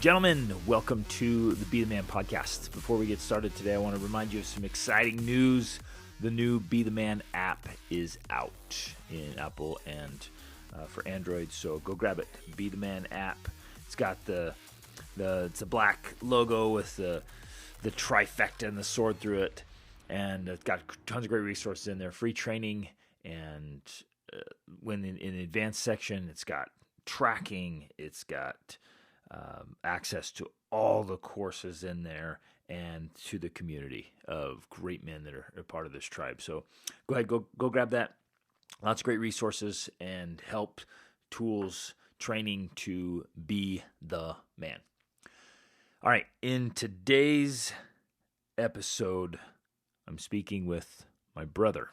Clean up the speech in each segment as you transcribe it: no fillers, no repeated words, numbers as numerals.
Gentlemen, welcome to the Be the Man podcast. Before we get started today, I want to remind you of some exciting news. The new Be the Man app is out in Apple and for Android, so go grab it. Be the Man app. It's got it's a black logo with the trifecta and the sword through it, and it's got tons of great resources in there. Free training, and when in the advanced section, it's got tracking. It's got access to all the courses in there and to the community of great men that are part of this tribe. So go ahead, go grab that. Lots of great resources and help, tools, training to be the man. All right, in today's episode, I'm speaking with my brother,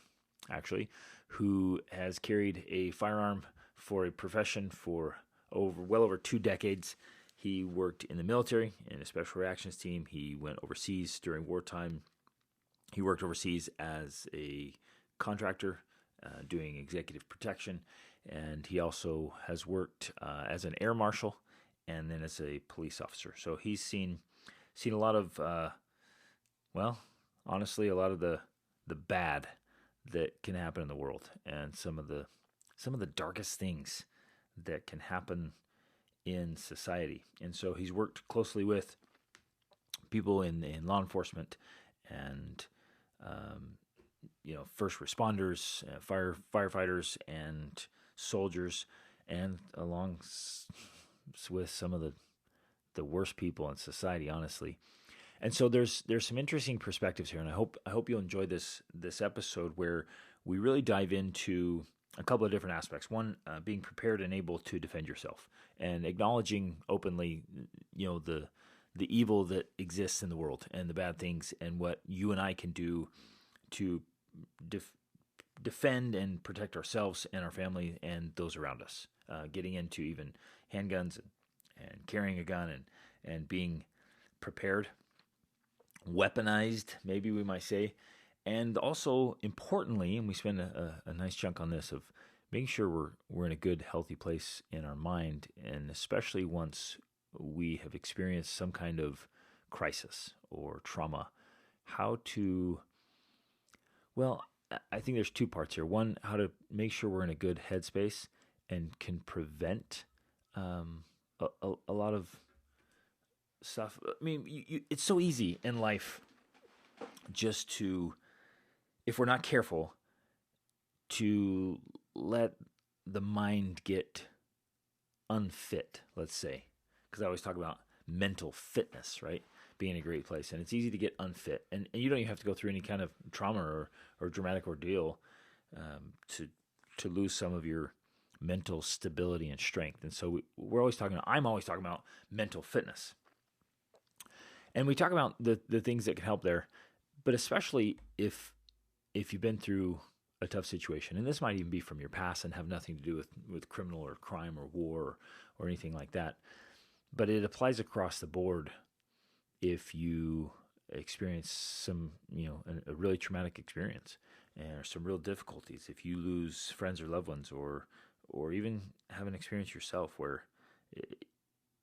actually, who has carried a firearm for a profession for well over 2 decades. He worked in the military in a special reactions team. He went overseas during wartime. He worked overseas as a contractor doing executive protection. And he also has worked as an Air Marshal and then as a police officer. So he's seen a lot of, honestly, a lot of the bad that can happen in the world, and some of the darkest things that can happen in society. And so he's worked closely with people in law enforcement and first responders, firefighters, and soldiers, and along with some of the worst people in society, honestly. And so there's some interesting perspectives here, and I hope you'll enjoy this episode where we really dive into a couple of different aspects. One, being prepared and able to defend yourself, and acknowledging openly, the evil that exists in the world and the bad things, and what you and I can do to defend and protect ourselves and our family and those around us. Getting into even handguns and carrying a gun and being prepared, weaponized, maybe we might say. And also, importantly, and we spend a nice chunk on this, of making sure we're in a good, healthy place in our mind, and especially once we have experienced some kind of crisis or trauma, how to, I think there's 2 parts here. One, how to make sure we're in a good headspace and can prevent a lot of stuff. I mean, it's so easy in life just to, if we're not careful, to let the mind get unfit, let's say. Because I always talk about mental fitness, right? Being in a great place. And it's easy to get unfit. And you don't even have to go through any kind of trauma or dramatic ordeal to lose some of your mental stability and strength. And so I'm always talking about mental fitness. And we talk about the things that can help there, but especially if you've been through a tough situation, and this might even be from your past and have nothing to do with criminal or crime or war or anything like that, but it applies across the board. If you experience some, a really traumatic experience or some real difficulties, if you lose friends or loved ones, or even have an experience yourself where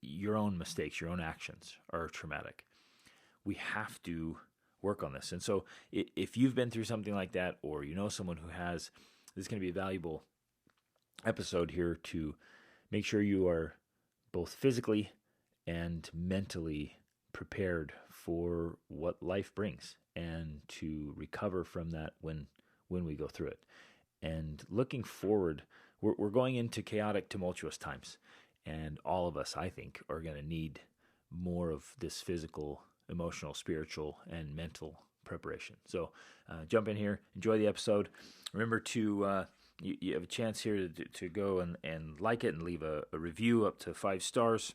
your own mistakes, your own actions are traumatic, we have to work on this. And so if you've been through something like that, or someone who has, this is going to be a valuable episode here to make sure you are both physically and mentally prepared for what life brings, and to recover from that when we go through it. And looking forward, we're going into chaotic, tumultuous times, and all of us, I think, are going to need more of this physical, emotional, spiritual, and mental preparation. So jump in here, enjoy the episode. Remember to, you have a chance here to go and like it and leave a review up to 5 stars,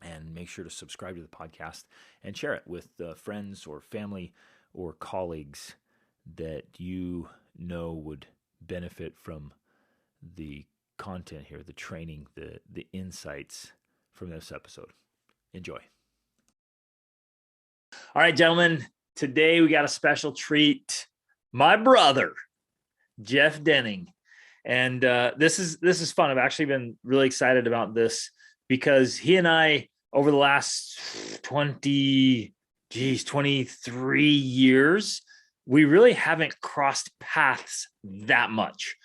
and make sure to subscribe to the podcast and share it with friends or family or colleagues that would benefit from the content here, the training, the insights from this episode. Enjoy. All right, gentlemen, today we got a special treat. My brother, Jeff Denning. And this is fun. I've actually been really excited about this because he and I over the last 23 years, we really haven't crossed paths that much.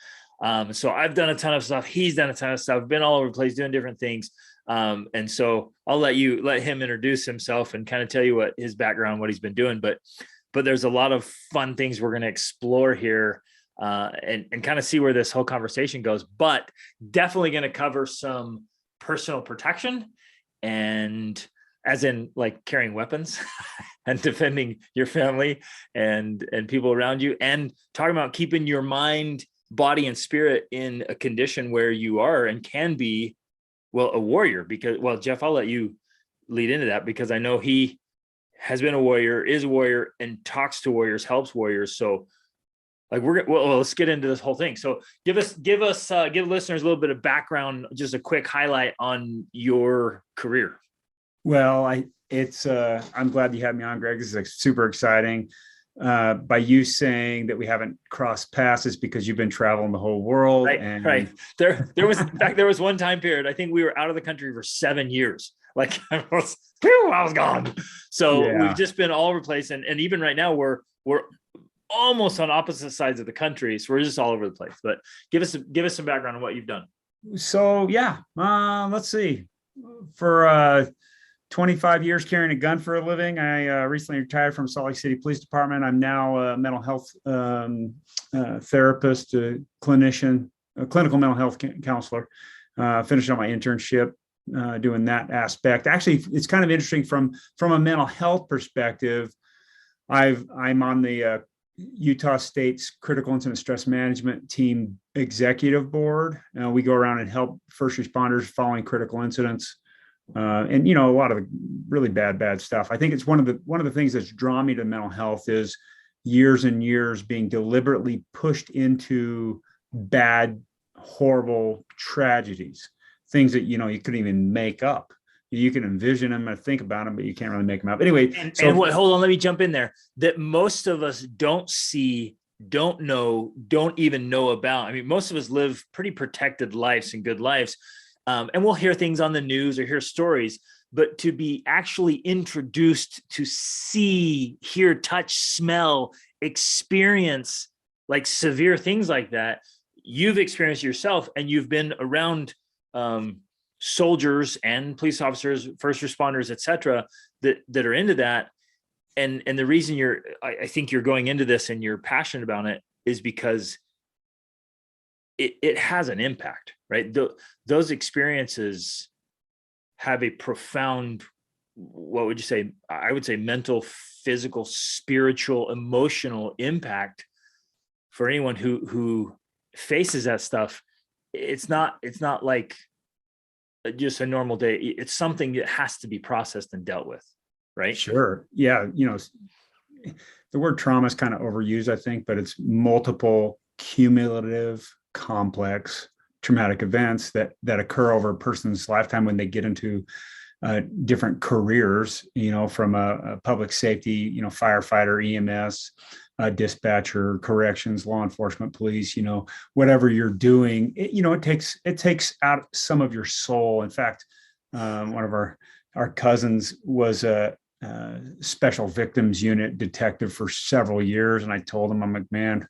So I've done a ton of stuff. He's done a ton of stuff, been all over the place doing different things. And so I'll let him introduce himself and kind of tell you what his background, what he's been doing. But there's a lot of fun things we're going to explore here, and kind of see where this whole conversation goes, but definitely going to cover some personal protection, and as in like carrying weapons and defending your family and people around you, and talking about keeping your mind, body, and spirit in a condition where you are and can be, well, a warrior. Because, well, Jeff, I'll let you lead into that, because I know he has been a warrior, is a warrior, and talks to warriors, helps warriors. So like let's get into this whole thing. So give listeners a little bit of background, just a quick highlight on your career. Well, I'm glad you had me on, Greg. This is like super exciting. By you saying that we haven't crossed paths is because you've been traveling the whole world. Right. There was, in fact, there was one time period, I think we were out of the country for 7 years. Like I was gone. So we've just been all over the place. And even right now we're almost on opposite sides of the country. So we're just all over the place, but give us some background on what you've done. So let's see. For 25 years carrying a gun for a living, I recently retired from Salt Lake City Police Department. I'm now a mental health therapist, a clinician, a clinical mental health counselor. Finished on my internship doing that aspect. Actually, it's kind of interesting from a mental health perspective. I'm on the Utah State's Critical Incident Stress Management Team Executive Board. We go around and help first responders following critical incidents, and a lot of really bad stuff. I think it's one of the things that's drawn me to mental health is years and years being deliberately pushed into bad, horrible tragedies, things that you couldn't even make up. You can envision them and think about them, but you can't really make them up. Anyway, hold on, let me jump in there. That most of us don't see, don't know, don't even know about. I mean, most of us live pretty protected lives and good lives, and we'll hear things on the news or hear stories. But to be actually introduced to see, hear, touch, smell, experience like severe things like that, you've experienced yourself, and you've been around soldiers and police officers, first responders, etc., that are into that. And the reason I think you're going into this and you're passionate about it is because it has an impact, right? Those experiences have a profound, what would you say? I would say mental, physical, spiritual, emotional impact for anyone who faces that stuff. It's not like just a normal day. It's something that has to be processed and dealt with, right? Sure. Yeah. The word trauma is kind of overused, I think, but it's multiple cumulative, complex traumatic events that occur over a person's lifetime when they get into different careers, from a public safety, firefighter, EMS, dispatcher, corrections, law enforcement, police, whatever you're doing, it takes out some of your soul. In fact, one of our cousins was a special victims unit detective for several years. And I told him, I'm like, man,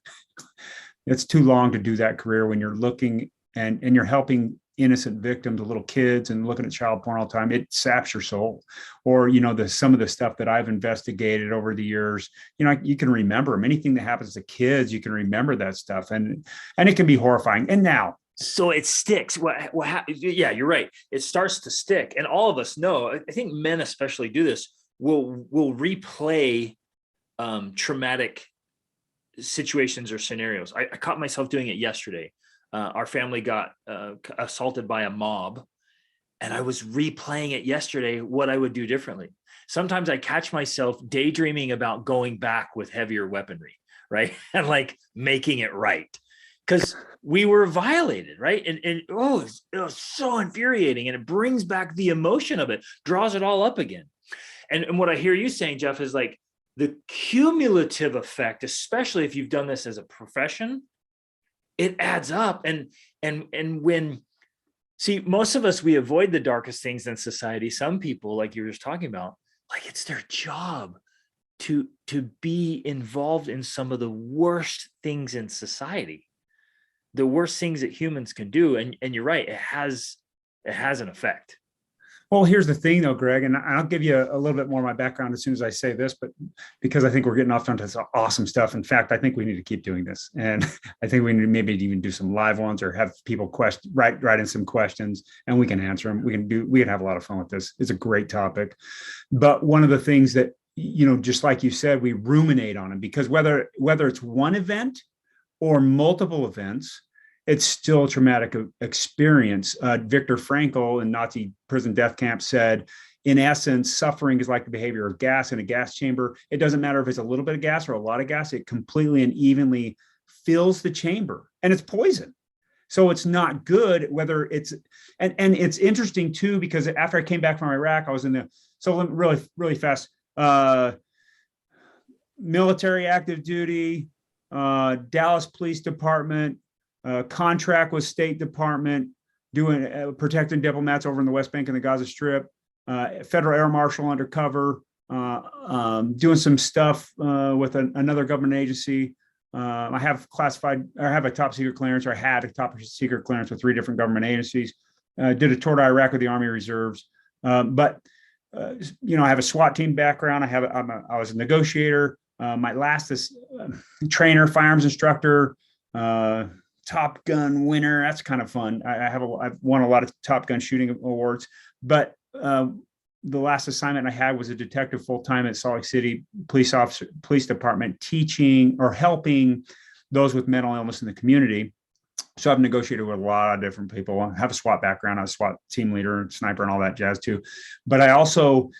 it's too long to do that career when you're looking and you're helping innocent victims, little kids, and looking at child porn all the time. It saps your soul. Or, some of the stuff that I've investigated over the years, you can remember them. Anything that happens to kids, you can remember that stuff. And it can be horrifying. And now, so it sticks. Yeah, you're right. It starts to stick. And all of us know, I think men especially do this, will replay traumatic situations or scenarios. I caught myself doing it yesterday. Our family got assaulted by a mob, and I was replaying it yesterday, what I would do differently. Sometimes I catch myself daydreaming about going back with heavier weaponry, right? And like making it right. Because we were violated, right? And it was so infuriating. And it brings back the emotion of it, draws it all up again. And what I hear you saying, Jeff, is like the cumulative effect, especially if you've done this as a profession, it adds up. And when See, most of us, we avoid the darkest things in society. Some people, like you were just talking about, like it's their job to be involved in some of the worst things in society, the worst things that humans can do. And you're right, it has an effect. Well, here's the thing, though, Greg, and I'll give you a little bit more of my background as soon as I say this, but because I think we're getting off onto some awesome stuff. In fact, I think we need to keep doing this, and I think we need maybe even do some live ones or have people write in some questions, and we can answer them. We can have a lot of fun with this. It's a great topic, but one of the things that just like you said, we ruminate on it because whether it's one event or multiple events, it's still a traumatic experience. Viktor Frankl in Nazi prison death camp said, in essence, suffering is like the behavior of gas in a gas chamber. It doesn't matter if it's a little bit of gas or a lot of gas, it completely and evenly fills the chamber, and it's poison. So it's not good whether it's, and it's interesting too, because after I came back from Iraq, I was in the, so really, really fast, military active duty, Dallas Police Department, contract with State Department, doing protecting diplomats over in the West Bank and the Gaza Strip, federal Air Marshal undercover, doing some stuff with another government agency. I have a top secret clearance, or I had a top secret clearance with 3 different government agencies. Did a tour to Iraq with the Army Reserves, but I have a SWAT team background. I was a negotiator. My last is trainer, firearms instructor, Top Gun winner. That's kind of fun. I've won a lot of Top Gun shooting awards, but the last assignment I had was a detective full-time at Salt Lake City Police Department, teaching or helping those with mental illness in the community. So I've negotiated with a lot of different people. I have a SWAT background. I was a SWAT team leader, sniper, and all that jazz too. But I also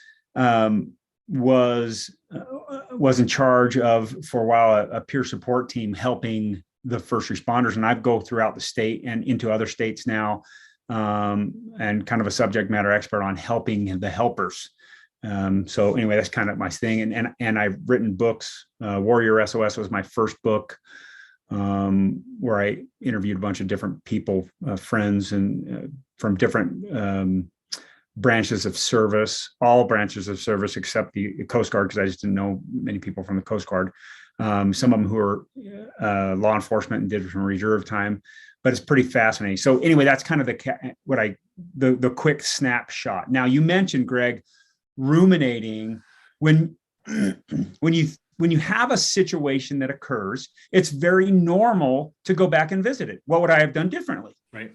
was in charge of, for a while, a peer support team helping the first responders. And I go throughout the state and into other states now, and kind of a subject matter expert on helping the helpers. So anyway, that's kind of my thing. And I've written books. Warrior SOS was my first book, where I interviewed a bunch of different people, friends, and from different branches of service, all branches of service except the Coast Guard, because I just didn't know many people from the Coast Guard. Some of them who are law enforcement and did some reserve time, but it's pretty fascinating. So anyway, that's kind of the quick snapshot. Now, you mentioned, Greg, ruminating. When you have a situation that occurs, it's very normal to go back and visit it. What would I have done differently? Right.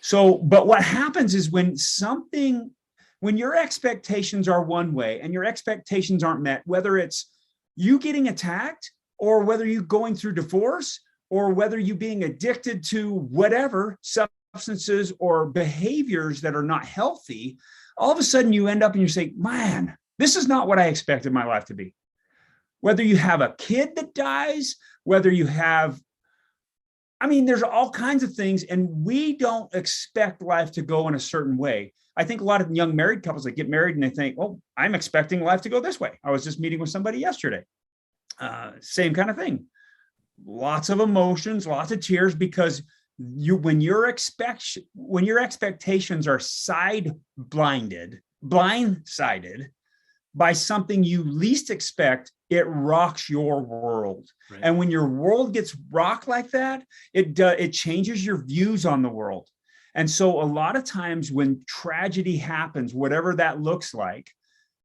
So, but what happens is when your expectations are one way and your expectations aren't met, whether it's you getting attacked, or whether you going through divorce, or whether you being addicted to whatever substances or behaviors that are not healthy, all of a sudden you end up and you say, man, this is not what I expected my life to be. Whether you have a kid that dies, whether you have, there's all kinds of things, and we don't expect life to go in a certain way. I think a lot of young married couples that get married and they think, oh, I'm expecting life to go this way. I was just meeting with somebody yesterday. Same kind of thing. Lots of emotions, lots of tears, because when your expectations are blindsided by something you least expect, it rocks your world. Right. And when your world gets rocked like that, it changes your views on the world. And so a lot of times when tragedy happens, whatever that looks like,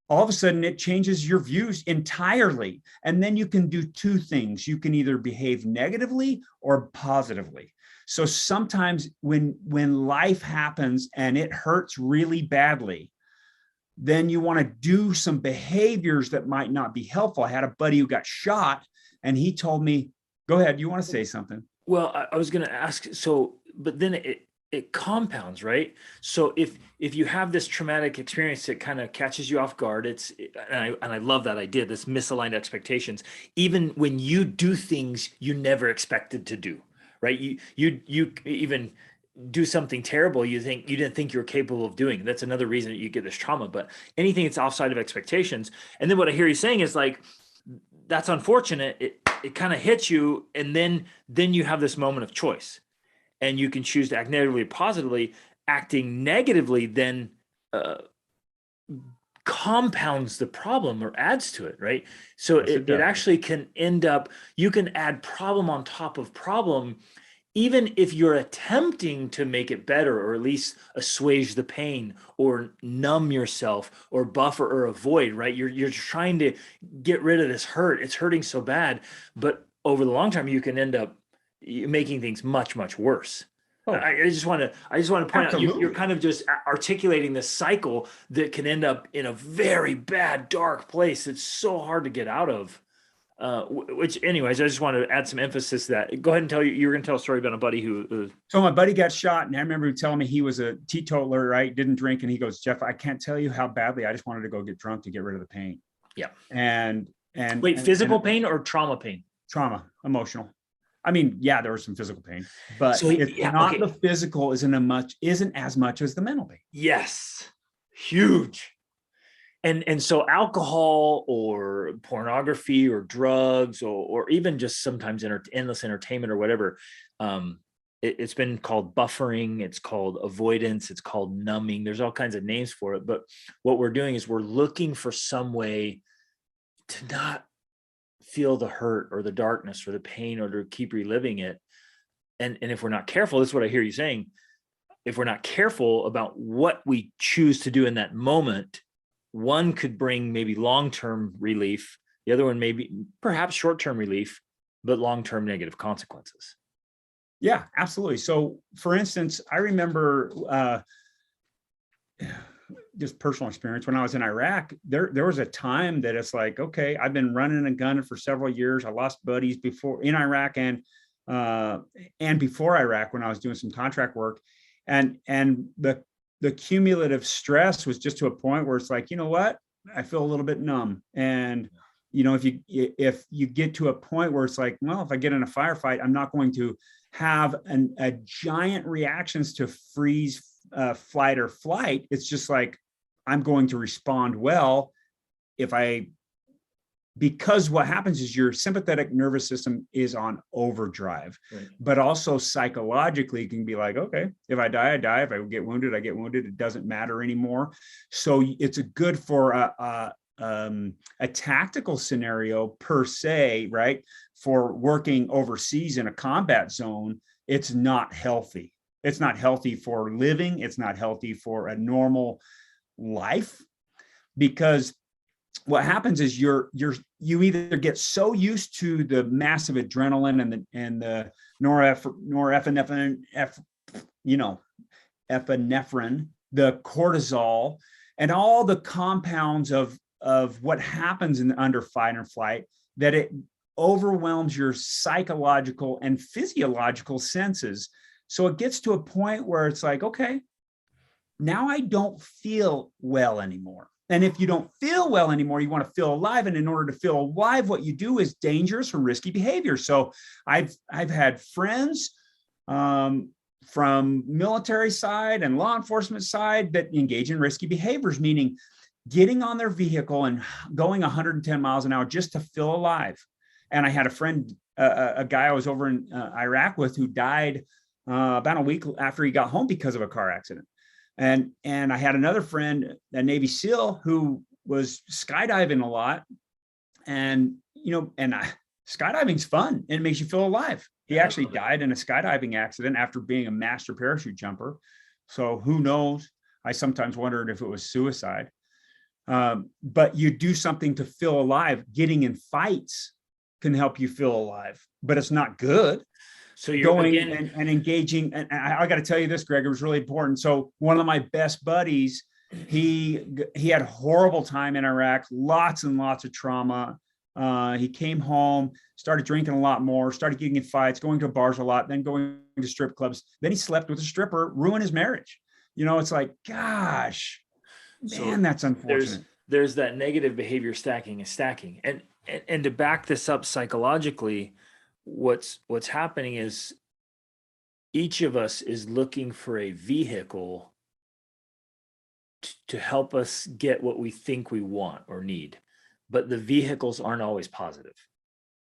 all of a sudden it changes your views entirely. And then you can do 2 things. You can either behave negatively or positively. So sometimes when life happens and it hurts really badly, then you want to do some behaviors that might not be helpful. I had a buddy who got shot, and he told me, go ahead, you want to say something? Well, I was going to ask, but then it compounds, right? So if you have this traumatic experience that kind of catches you off guard, and I love that idea, this misaligned expectations, even when you do things you never expected to do, right? You even do something terrible you didn't think you were capable of doing. That's another reason that you get this trauma. But anything that's offside of expectations, and then what I hear you saying is like, that's unfortunate. It kind of hits you, and then you have this moment of choice. and you can choose to act negatively or positively. Acting negatively then compounds the problem or adds to it, right? So Yes, it it does. actually can end up, you can add problem on top of problem, even if you're attempting to make it better or at least assuage the pain or numb yourself or buffer or avoid, right? You're trying to get rid of this hurt. It's hurting so bad, but over the long term, you can end up making things much, much worse. Oh, I just want to point out you're absolutely. kind of just articulating this cycle that can end up in a very bad, dark place. It's so hard to get out of. Which, anyways, I just want to add some emphasis to that. Go ahead and tell you were going to tell a story about a buddy who. So my buddy got shot, and I remember him telling me he was a teetotaler, right? Didn't drink, and he goes, "Jeff, I can't tell you how badly I just wanted to go get drunk to get rid of the pain." Yeah. And Wait, physical pain or trauma pain? trauma, emotional. I mean, yeah, there was some physical pain, but So it's yeah, not okay, the physical isn't as much as the mental pain. yes, huge. And so alcohol or pornography or drugs or even just sometimes endless entertainment or whatever, it's been called buffering, it's called avoidance, it's called numbing. There's all kinds of names for it, but what we're doing is we're looking for some way to not feel the hurt or the darkness or the pain or to keep reliving it. And if we're not careful, this is what I hear you saying. If we're not careful about what we choose to do in that moment, one could bring maybe long-term relief. The other one maybe perhaps short-term relief, but long-term negative consequences. Yeah, absolutely. So, for instance, I remember just personal experience when I was in Iraq. There was a time that it's like, okay, I've been running and gunning for several years. I lost buddies before in Iraq and before Iraq when I was doing some contract work, and the cumulative stress was just to a point where it's like, you know what, I feel a little bit numb. And if you get to a point where it's like, well, if I get in a firefight, I'm not going to have a giant reactions to freeze, flight or flight. It's just like I'm going to respond well if I because what happens is your sympathetic nervous system is on overdrive, Right. but also psychologically it can be like, okay, if I die, I die. If I get wounded, I get wounded. It doesn't matter anymore. So it's a good for a tactical scenario per se, right? For working overseas in a combat zone, it's not healthy. It's not healthy for living. It's not healthy for a normal life because what happens is you either get so used to the massive adrenaline and the norepinephrine, epinephrine, the cortisol, and all the compounds of what happens under fight or flight that it overwhelms your psychological and physiological senses. So it gets to a point where it's like, okay, now I don't feel well anymore. And if you don't feel well anymore, you want to feel alive. And in order to feel alive, what you do is dangerous or risky behavior. So I've had friends from military side and law enforcement side that engage in risky behaviors, meaning getting on their vehicle and going 110 miles an hour just to feel alive. And I had a friend, a guy I was over in Iraq with who died about a week after he got home because of a car accident. And I had another friend, a Navy SEAL, who was skydiving a lot. And, skydiving's fun and it makes you feel alive. He actually died in a skydiving accident after being a master parachute jumper. So who knows? I sometimes wondered if it was suicide. But you do something to feel alive. Getting in fights can help you feel alive, but it's not good. So you're Going again, and engaging. And I got to tell you this, Greg, it was really important. So one of my best buddies, he had a horrible time in Iraq, lots and lots of trauma. He came home, started drinking a lot more, started getting in fights, going to bars a lot, then going to strip clubs. Then he slept with a stripper, ruined his marriage. It's like, gosh, man, that's unfortunate. There's that negative behavior stacking and stacking. And to back this up psychologically, what's happening is each of us is looking for a vehicle to help us get what we think we want or need, but the vehicles aren't always positive.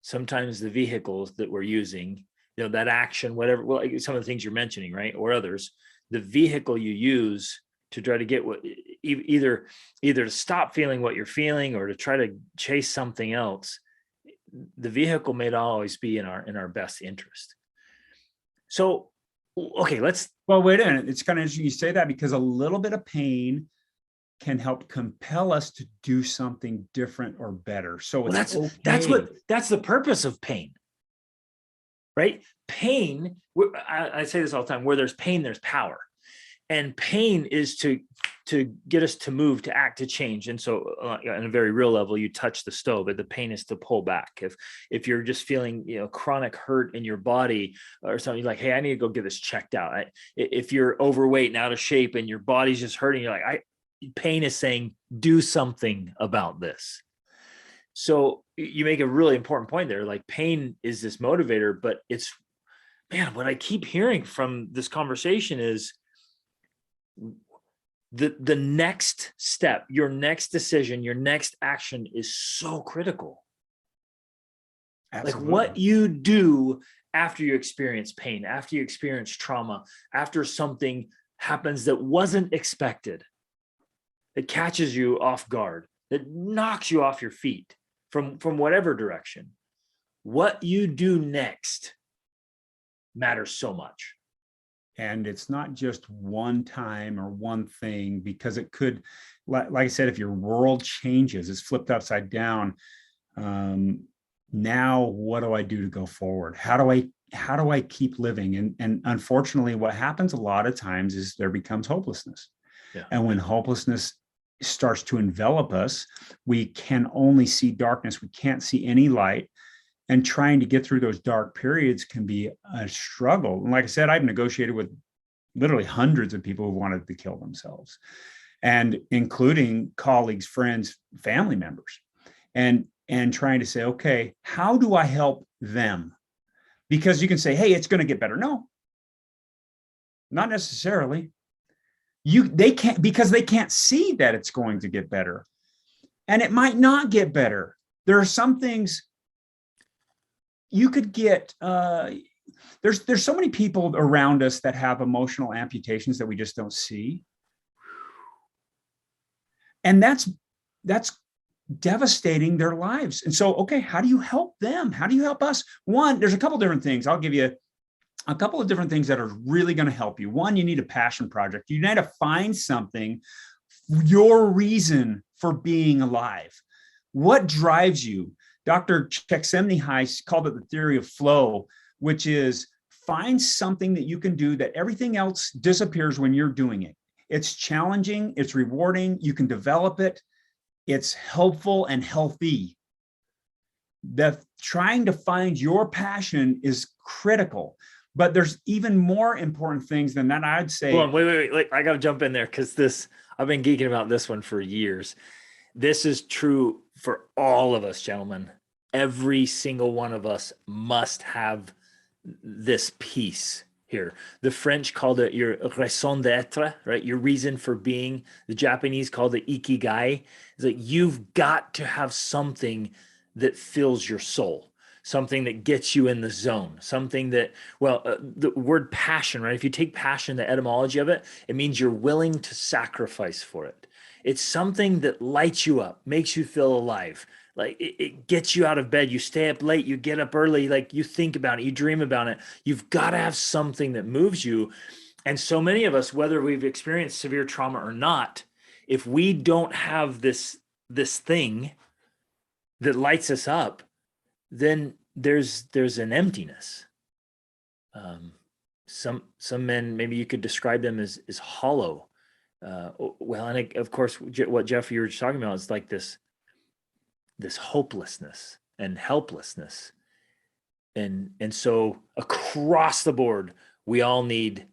Sometimes the vehicles that we're using that action, whatever, well, like some of the things you're mentioning, right, or others, the vehicle you use to try to get what, either to stop feeling what you're feeling or to try to chase something else, the vehicle may not always be in our best interest. So, okay, Well, wait a minute. It's kind of interesting you say that, because a little bit of pain can help compel us to do something different or better. So well, it's that's the purpose of pain, right? Pain, I say this all the time, where there's pain, there's power. And pain is to get us to move, to act, to change. And so on a very real level, you touch the stove, but the pain is to pull back. If you're just feeling, chronic hurt in your body or something, like, hey, I need to go get this checked out. If you're overweight and out of shape and your body's just hurting, you're like, pain is saying, do something about this. So you make a really important point there. Like, pain is this motivator, but it's, man, what I keep hearing from this conversation is the next step, your next decision, your next action is so critical. Absolutely. Like, what you do after you experience pain, after you experience trauma, after something happens that wasn't expected, that catches you off guard, that knocks you off your feet from whatever direction, what you do next matters so much. And it's not just one time or one thing, because it could, like I said, if your world changes, it's flipped upside down. Now, what do I do to go forward? How do I keep living? And unfortunately, what happens a lot of times is there becomes hopelessness. Yeah. And when hopelessness starts to envelop us, we can only see darkness. We can't see any light. And trying to get through those dark periods can be a struggle. And like I said, I've negotiated with literally hundreds of people who wanted to kill themselves, and including colleagues, friends, family members, and trying to say, okay, how do I help them? Because you can say, hey, it's going to get better. No, not necessarily. They can't, because they can't see that it's going to get better. And it might not get better. There are some things you could get, there's so many people around us that have emotional amputations that we just don't see. And that's devastating their lives. And so, okay, how do you help them? How do you help us? One, there's a couple different things. I'll give you a couple of different things that are really going to help you. One, you need a passion project. You need to find something, your reason for being alive. What drives you? Dr. Csikszentmihalyi called it the theory of flow, which is find something that you can do that everything else disappears when you're doing it. It's challenging, it's rewarding, you can develop it, it's helpful and healthy. Trying to find your passion is critical, but there's even more important things than that, I'd say. Hold on, wait. I got to jump in there, because I've been geeking about this one for years. This is true for all of us, gentlemen. Every single one of us must have this piece here. The French called it your raison d'être, right? Your reason for being. The Japanese called it ikigai. It's like, you've got to have something that fills your soul, something that gets you in the zone, something that, the word passion, right? If you take passion, the etymology of it, it means you're willing to sacrifice for it. It's something that lights you up, makes you feel alive. Like, it gets you out of bed. You stay up late, you get up early, like, you think about it, you dream about it. You've got to have something that moves you. And so many of us, whether we've experienced severe trauma or not, if we don't have this thing that lights us up, then there's an emptiness. Some men, maybe you could describe them as hollow. And of course, what Jeff, you were just talking about is like this hopelessness and helplessness. And so across the board, we all need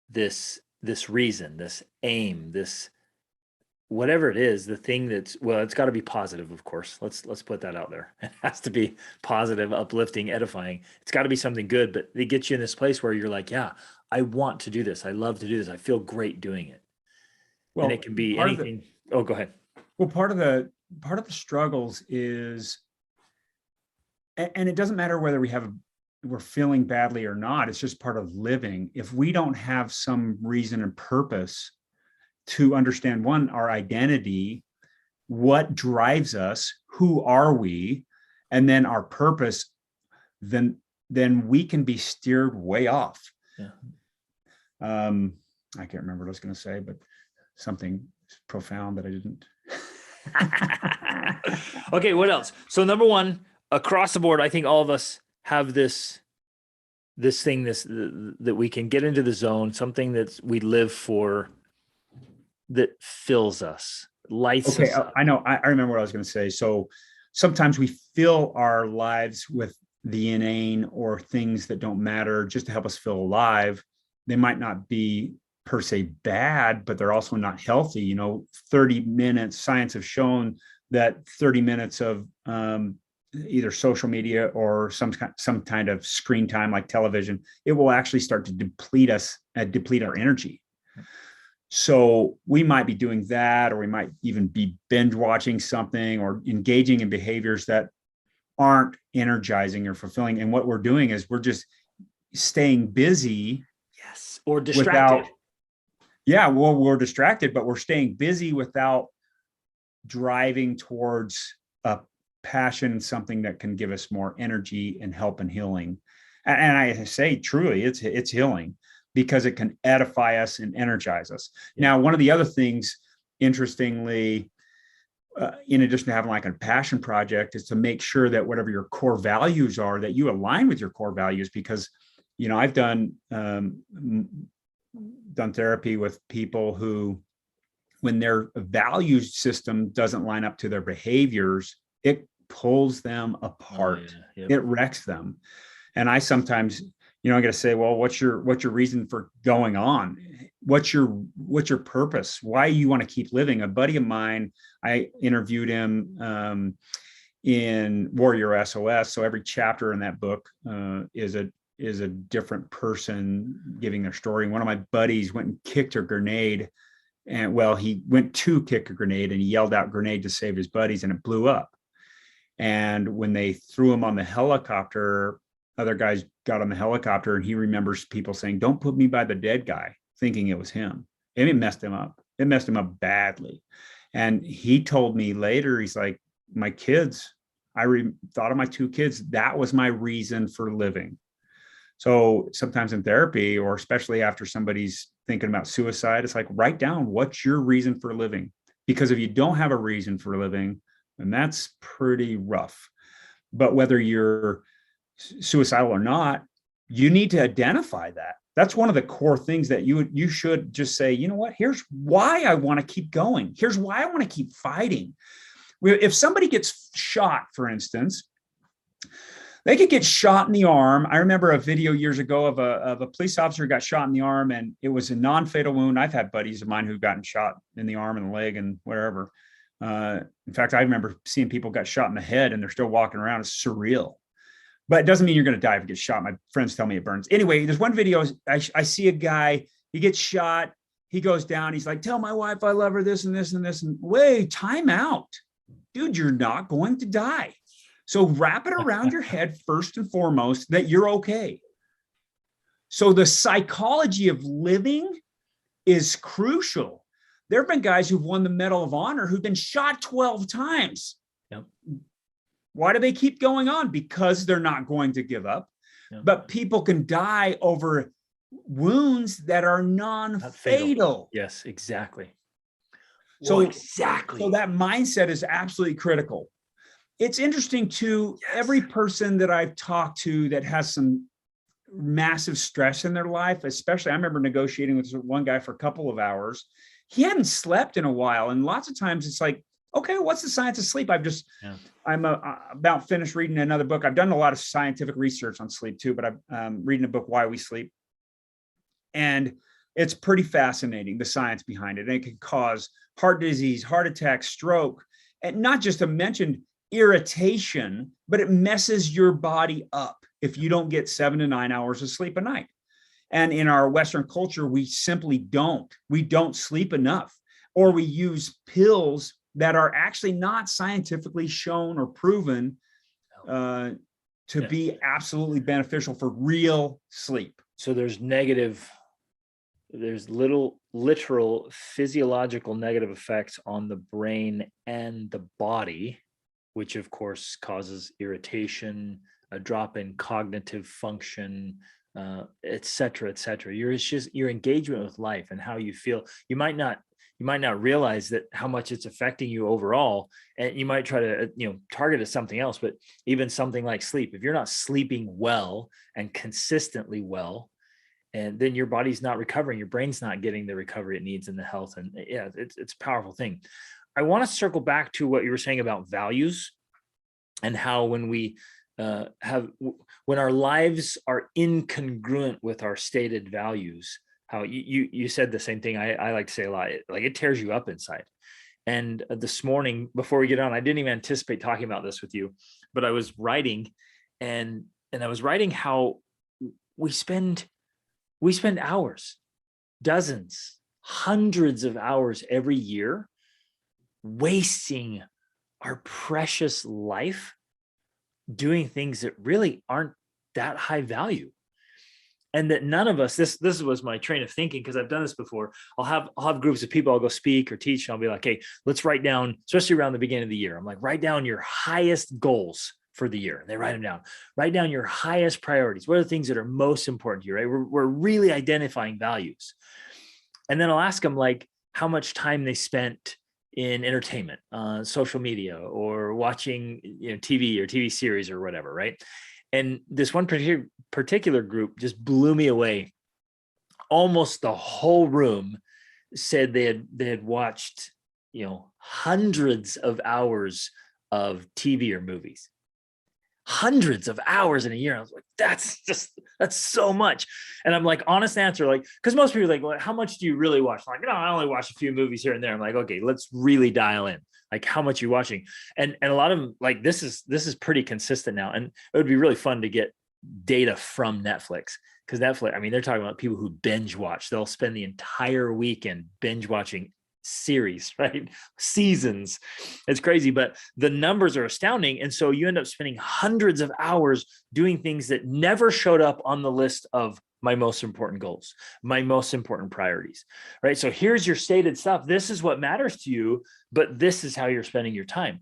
this reason, this aim, this whatever it is, the thing that's, it's got to be positive, of course. Let's put that out there. It has to be positive, uplifting, edifying. It's got to be something good, but it gets you in this place where you're like, yeah, I want to do this. I love to do this. I feel great doing it. Well, and it can be anything. Oh, go ahead. Well, part of the struggles is, and it doesn't matter whether we have we're feeling badly or not, it's just part of living. If we don't have some reason and purpose to understand, one, our identity, what drives us, who are we, and then our purpose, then we can be steered way off. Yeah. I can't remember what I was going to say, but something profound that I didn't. Okay, what else? So number one, across the board, I think all of us have this thing, that we can get into the zone, something that we live for, that fills us, lights Okay, us up. I know. I remember what I was going to say. So sometimes we fill our lives with the inane or things that don't matter just to help us feel alive. They might not be per se bad, but they're also not healthy. 30 minutes, science have shown that 30 minutes of either social media or some kind of screen time like television, it will actually start to deplete us and deplete our energy. So we might be doing that, or we might even be binge watching something or engaging in behaviors that aren't energizing or fulfilling. And what we're doing is we're just staying busy. Yes. Or distracted. We're distracted, but we're staying busy without driving towards a passion, something that can give us more energy and help and healing. And I say truly, it's healing, because it can edify us and energize us. Yeah. Now, one of the other things, interestingly, in addition to having like a passion project, is to make sure that whatever your core values are, that you align with your core values. Because, I've done therapy with people who, when their value system doesn't line up to their behaviors, it pulls them apart. Oh, yeah. Yep. It wrecks them. And I sometimes, I got to say, well, what's your reason for going on? What's your purpose? Why you want to keep living? A buddy of mine, I interviewed him in Warrior SOS. So every chapter in that book is a different person giving their story. And one of my buddies went and kicked a grenade. And he went to kick a grenade, and he yelled out grenade to save his buddies, and it blew up. And when they threw him on the helicopter, other guys got on the helicopter, and he remembers people saying, "Don't put me by the dead guy," thinking it was him. And it messed him up. It messed him up badly. And he told me later, he's like, my kids, thought of my two kids. That was my reason for living. So sometimes in therapy, or especially after somebody's thinking about suicide, it's like, write down what's your reason for living. Because if you don't have a reason for living, then that's pretty rough. But whether you're suicidal or not, you need to identify that. That's one of the core things that you should just say, you know what, here's why I want to keep going. Here's why I want to keep fighting. If somebody gets shot, for instance, they could get shot in the arm. I remember a video years ago of a police officer who got shot in the arm, and it was a non-fatal wound. I've had buddies of mine who've gotten shot in the arm and the leg and wherever. In fact, I remember seeing people got shot in the head and they're still walking around. It's surreal. But it doesn't mean you're going to die if you get shot. My friends tell me it burns. Anyway, there's one video. I see a guy, he gets shot. He goes down. He's like, tell my wife I love her, this and this and this. And wait, time out. Dude, you're not going to die. So wrap it around your head first and foremost that you're okay. So the psychology of living is crucial. There have been guys who've won the Medal of Honor who've been shot 12 times. Yep. Why do they keep going on? Because they're not going to give up. Yep. But people can die over wounds that are non-fatal. Yes, exactly. So exactly. So that mindset is absolutely critical. It's interesting too, yes. Every person that I've talked to that has some massive stress in their life, especially, I remember negotiating with one guy for a couple of hours. He hadn't slept in a while. And lots of times it's like, okay, what's the science of sleep? I'm about finished reading another book. I've done a lot of scientific research on sleep too, but I'm reading a book, Why We Sleep. And it's pretty fascinating, the science behind it. And it can cause heart disease, heart attack, stroke, and not just to mention irritation, but it messes your body up if you don't get 7 to 9 hours of sleep a night. And in our Western culture, we simply don't. We don't sleep enough, or we use pills that are actually not scientifically shown or proven to be absolutely beneficial for real sleep. So there's literal physiological negative effects on the brain and the body, which of course causes irritation, a drop in cognitive function, et cetera, et cetera. Your engagement with life and how you feel. You might not realize that how much it's affecting you overall, and you might try to target it something else. But even something like sleep, if you're not sleeping well and consistently well, and then your body's not recovering, your brain's not getting the recovery it needs and the health. And yeah, it's a powerful thing. I want to circle back to what you were saying about values and how when we when our lives are incongruent with our stated values, how you said the same thing. I like to say a lot, like it tears you up inside. And this morning, before we get on, I didn't even anticipate talking about this with you, but I was writing and I was writing how we spend hours, dozens, hundreds of hours every year wasting our precious life doing things that really aren't that high value. And that none of us, this was my train of thinking, because I've done this before. I'll have groups of people, I'll go speak or teach, and I'll be like, hey, let's write down, especially around the beginning of the year, I'm like, write down your highest goals for the year. And they write them down. Write down your highest priorities. What are the things that are most important to you, right? We're really identifying values. And then I'll ask them like how much time they spent in entertainment, social media, or watching TV or TV series or whatever, right? And this one particular group just blew me away. Almost the whole room said they had watched, hundreds of hours of TV or movies. Hundreds of hours in a year. I was like, that's so much. And I'm like, honest answer, like, because most people are like, well, how much do you really watch? I'm like, no, I only watch a few movies here and there. I'm like, okay, let's really dial in. Like, how much are you watching? And a lot of them, like, this is pretty consistent now. And it would be really fun to get data from Netflix, because Netflix, I mean, they're talking about people who binge watch. They'll spend the entire weekend binge watching series, right? Seasons. It's crazy, but the numbers are astounding. And so you end up spending hundreds of hours doing things that never showed up on the list of my most important goals, my most important priorities, right? So here's your stated stuff. This is what matters to you, but this is how you're spending your time.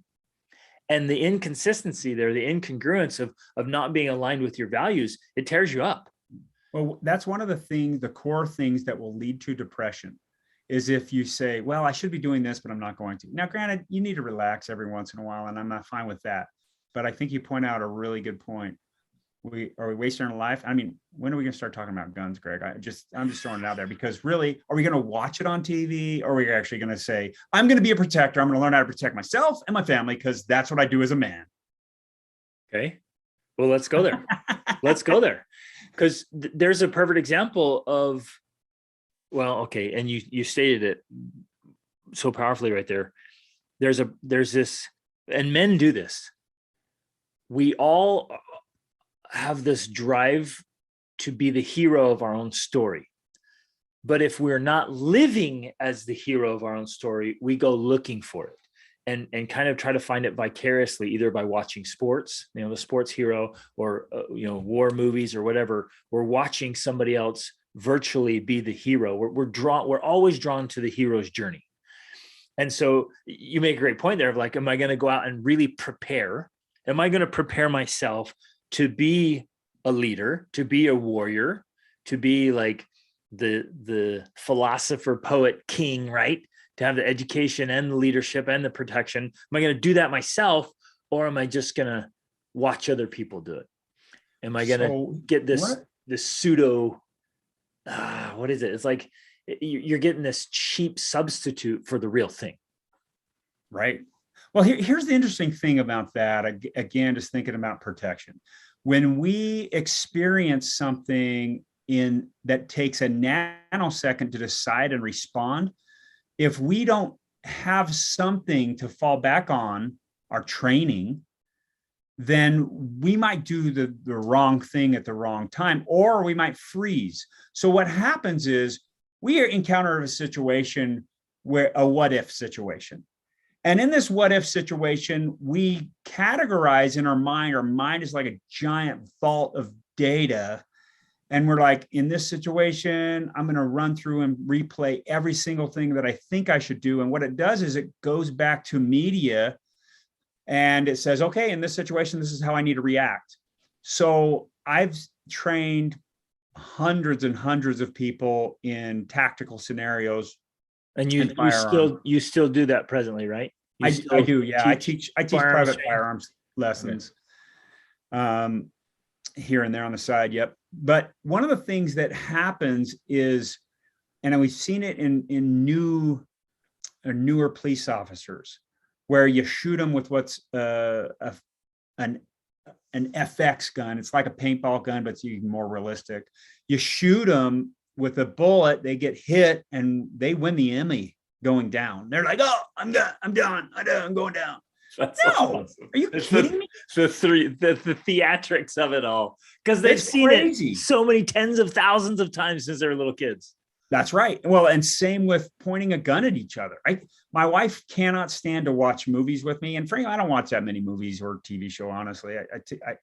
And the inconsistency there, the incongruence of not being aligned with your values, it tears you up. Well, that's one of the core things that will lead to depression, is if you say, well, I should be doing this, but I'm not going to. Now, granted, you need to relax every once in a while, and I'm not fine with that. But I think you point out a really good point. Are we wasting our life? I mean, when are we going to start talking about guns, Greg? I'm just throwing it out there, because really, are we going to watch it on TV, or are we actually going to say, I'm going to be a protector. I'm going to learn how to protect myself and my family, because that's what I do as a man. Okay. Well, let's go there. Let's go there. Because there's a perfect example of, well, okay. And you stated it so powerfully right there. There's this, and men do this. We all have this drive to be the hero of our own story. But if we're not living as the hero of our own story, we go looking for it and kind of try to find it vicariously, either by watching sports, the sports hero, or, war movies or whatever. We're watching somebody else virtually be the hero. We're always drawn to the hero's journey. And so you make a great point there of like, am I going to go out and really prepare? Am I going to prepare myself to be a leader, to be a warrior, to be like the philosopher, poet, king, right? To have the education and the leadership and the protection. Am I going to do that myself, or am I just going to watch other people do it? Am I going to get this pseudo, what is it? It's like you're getting this cheap substitute for the real thing. Right. Well, here's the interesting thing about that. Again, just thinking about protection. When we experience something that takes a nanosecond to decide and respond, if we don't have something to fall back on, our training, then we might do the wrong thing at the wrong time, or we might freeze. So what happens is we encounter a situation where a what if situation. And in this what if situation, we categorize in our mind. Our mind is like a giant vault of data. And we're like, in this situation, I'm going to run through and replay every single thing that I think I should do. And what it does is it goes back to media and it says, okay, in this situation, this is how I need to react. So I've trained hundreds and hundreds of people in tactical scenarios. And and firearms. you still do that presently, right? You I do, yeah. I teach firearms private firearms lessons, here and there on the side. Yep. But one of the things that happens is, and we've seen it in newer police officers, where you shoot them with what's an FX gun. It's like a paintball gun, but it's even more realistic. You shoot them with a bullet, they get hit, and they win the Emmy going down. They're like, "Oh, I'm done. I'm going down." That's no, awesome. Are you kidding me? The theatrics of it all, because they've seen crazy. it so many tens of thousands of times since they were little kids. That's right. Well, and same with pointing a gun at each other. My wife cannot stand to watch movies with me. And frankly, I don't watch that many movies or TV show, honestly.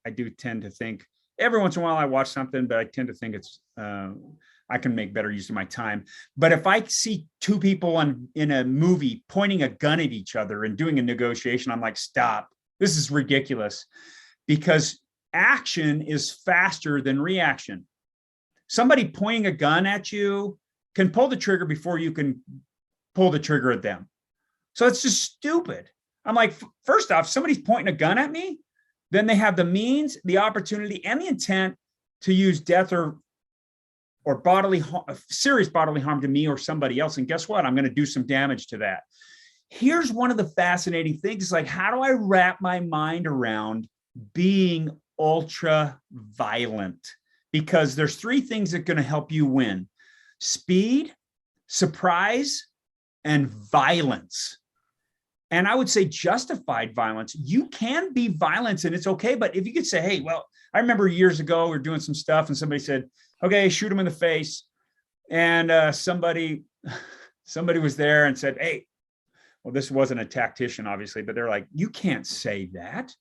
I do tend to think every once in a while I watch something, but I tend to think it's, I can make better use of my time. But if I see two people in a movie pointing a gun at each other and doing a negotiation, I'm like, stop. This is ridiculous, because action is faster than reaction. Somebody pointing a gun at you can pull the trigger before you can pull the trigger at them. So it's just stupid. I'm like, first off, somebody's pointing a gun at me, then they have the means, the opportunity, and the intent to use death or serious bodily harm to me or somebody else. And guess what? I'm going to do some damage to that. Here's one of the fascinating things, like, how do I wrap my mind around being ultra violent? Because there's three things that are going to help you win: speed, surprise, and violence. And I would say justified violence. You can be violent and it's okay. But if you could say, hey, well, I remember years ago, we were doing some stuff and somebody said, okay, shoot him in the face. And somebody was there and said, hey, well, this wasn't a tactician, obviously, but they're like, you can't say that.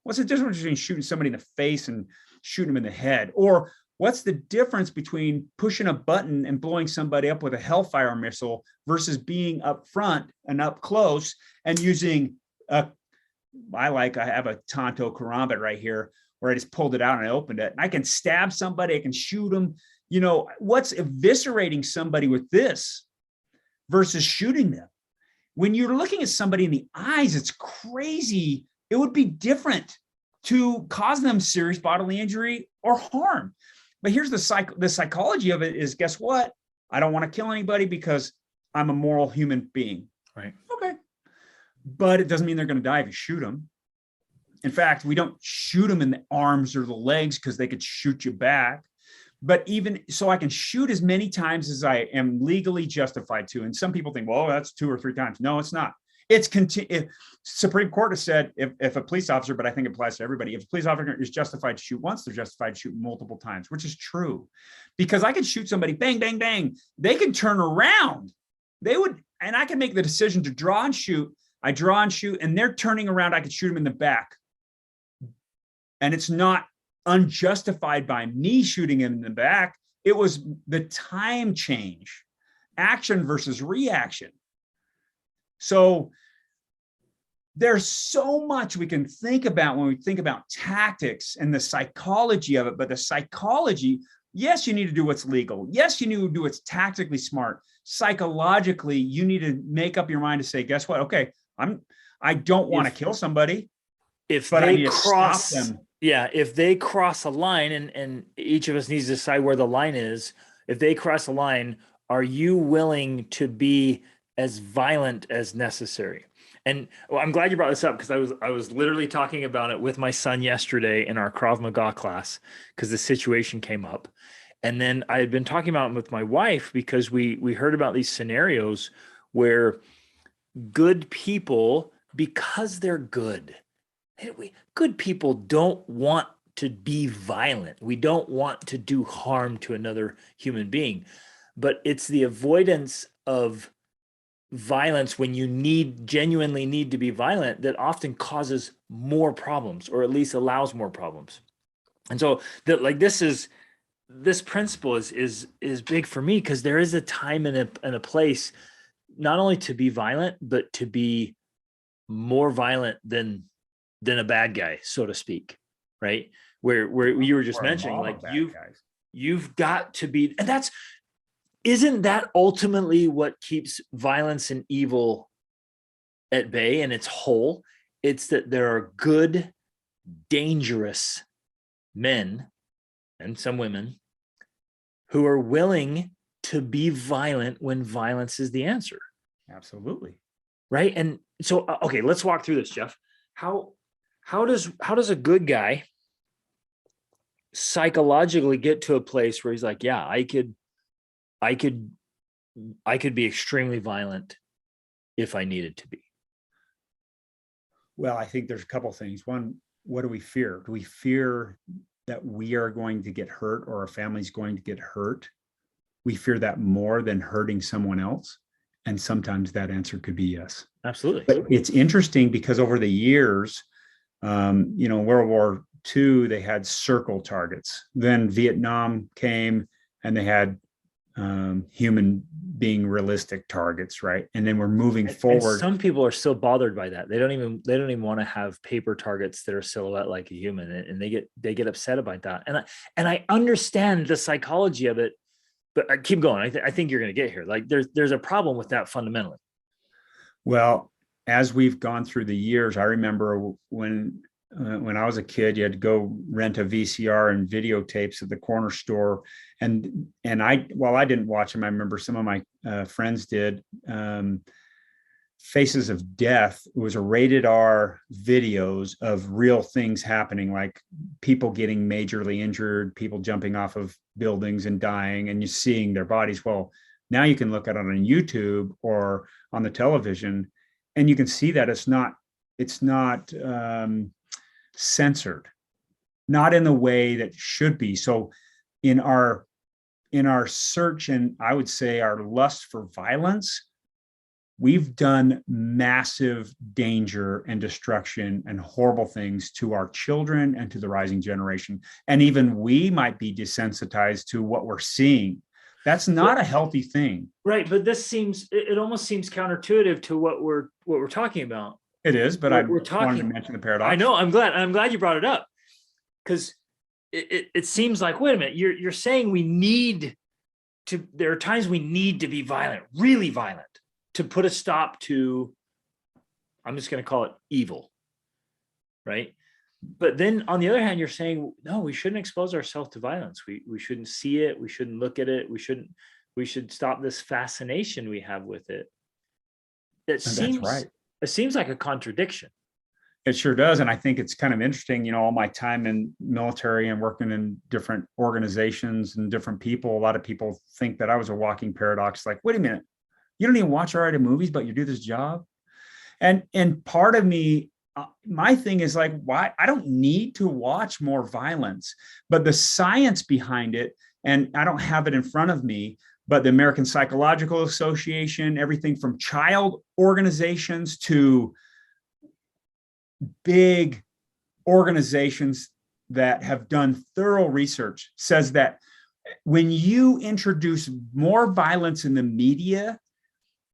What's the difference between shooting somebody in the face and shooting them in the head? Or what's the difference between pushing a button and blowing somebody up with a Hellfire missile versus being up front and up close and using I have a Tonto karambit right here where I just pulled it out and I opened it. And I can stab somebody, I can shoot them. You know, what's eviscerating somebody with this versus shooting them? When you're looking at somebody in the eyes, it's crazy. It would be different to cause them serious bodily injury or harm. But here's the psychology of it is, guess what? I don't want to kill anybody because I'm a moral human being. Right. Okay. But it doesn't mean they're going to die if you shoot them. In fact, we don't shoot them in the arms or the legs because they could shoot you back. But even so, I can shoot as many times as I am legally justified to. And some people think, well, that's 2 or 3 times. No, it's not. It's Supreme Court has said if a police officer, but I think it applies to everybody, if a police officer is justified to shoot once, they're justified to shoot multiple times, which is true. Because I could shoot somebody, bang, bang, bang. They can turn around. And I can make the decision to draw and shoot. I draw and shoot, and they're turning around. I could shoot them in the back. And it's not unjustified by me shooting him in the back. It was the time change, action versus reaction. So there's so much we can think about when we think about tactics and the psychology of it. But the psychology, yes, you need to do what's legal. Yes, you need to do what's tactically smart. Psychologically, you need to make up your mind to say, guess what? Okay, I don't want to kill somebody. If but they I need cross, to stop them. Yeah, if they cross a line, and each of us needs to decide where the line is. If they cross a line, are you willing to be as violent as necessary? And well, I'm glad you brought this up, because I was literally talking about it with my son yesterday in our Krav Maga class, because the situation came up. And then I had been talking about it with my wife, because we heard about these scenarios where good people, because they're good people don't want to be violent. We don't want to do harm to another human being, but it's the avoidance of violence when you genuinely need to be violent, that often causes more problems, or at least allows more problems. And so that, like, this principle is big for me, because there is a time and a place, not only to be violent, but to be more violent than a bad guy, so to speak, right? Where you were just Or a mentioning, mob like, of bad guys. you've got to be, and that's, isn't that ultimately what keeps violence and evil at bay in its whole? It's that there are good, dangerous men and some women who are willing to be violent when violence is the answer. Absolutely. Right. And so, okay, let's walk through this, Jeff. How does a good guy psychologically get to a place where he's like, yeah, I could be extremely violent if I needed to be? Well, I think there's a couple of things. One, what do we fear? Do we fear that we are going to get hurt or our family's going to get hurt? We fear that more than hurting someone else. And sometimes that answer could be yes. Absolutely. But it's interesting because over the years, World War II, they had circle targets. Then Vietnam came and they had human being realistic targets, right? And then we're moving forward. And some people are still bothered by that. They don't even want to have paper targets that are silhouette like a human, and they get upset about that. And I understand the psychology of it, but I keep going. I think you're going to get here. Like, there's a problem with that fundamentally. Well, as we've gone through the years, I remember when I was a kid, you had to go rent a VCR and videotapes at the corner store, and while I didn't watch them, I remember some of my friends did. Faces of Death. It was a rated R videos of real things happening, like people getting majorly injured, people jumping off of buildings and dying, and you're seeing their bodies. Well, now you can look at it on YouTube or on the television, and you can see that it's not censored, not in the way that should be. So in our search, and I would say our lust for violence, we've done massive danger and destruction and horrible things to our children and to the rising generation. And even we might be desensitized to what we're seeing. That's not a healthy thing. Right. But it almost seems counterintuitive to what we're talking about. It is, but I wanted to mention the paradox. I know. I'm glad you brought it up, because it seems like, wait a minute, you're saying there are times we need to be violent, really violent, to put a stop to, I'm just going to call it evil. Right. But then on the other hand, you're saying, no, we shouldn't expose ourselves to violence. We shouldn't see it. We shouldn't look at it. We should stop this fascination we have with it. That's right. It seems like a contradiction. It sure does. And I think it's kind of interesting, all my time in military and working in different organizations and different people, a lot of people think that I was a walking paradox. Like, wait a minute, you don't even watch R-rated movies, but you do this job. And part of me, my thing is like, why? I don't need to watch more violence, but the science behind it, and I don't have it in front of me, but the American Psychological Association, everything from child organizations to big organizations that have done thorough research, says that when you introduce more violence in the media,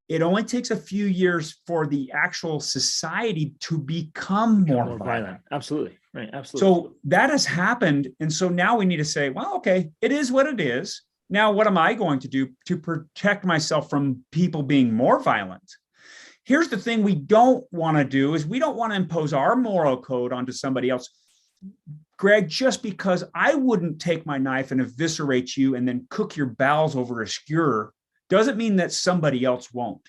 it only takes a few years for the actual society to become more violent. Absolutely. Right. Absolutely. So that has happened. And so now we need to say, well, okay, it is what it is. Now, what am I going to do to protect myself from people being more violent? Here's the thing we don't want to do is we don't want to impose our moral code onto somebody else. Greg, just because I wouldn't take my knife and eviscerate you and then cook your bowels over a skewer doesn't mean that somebody else won't.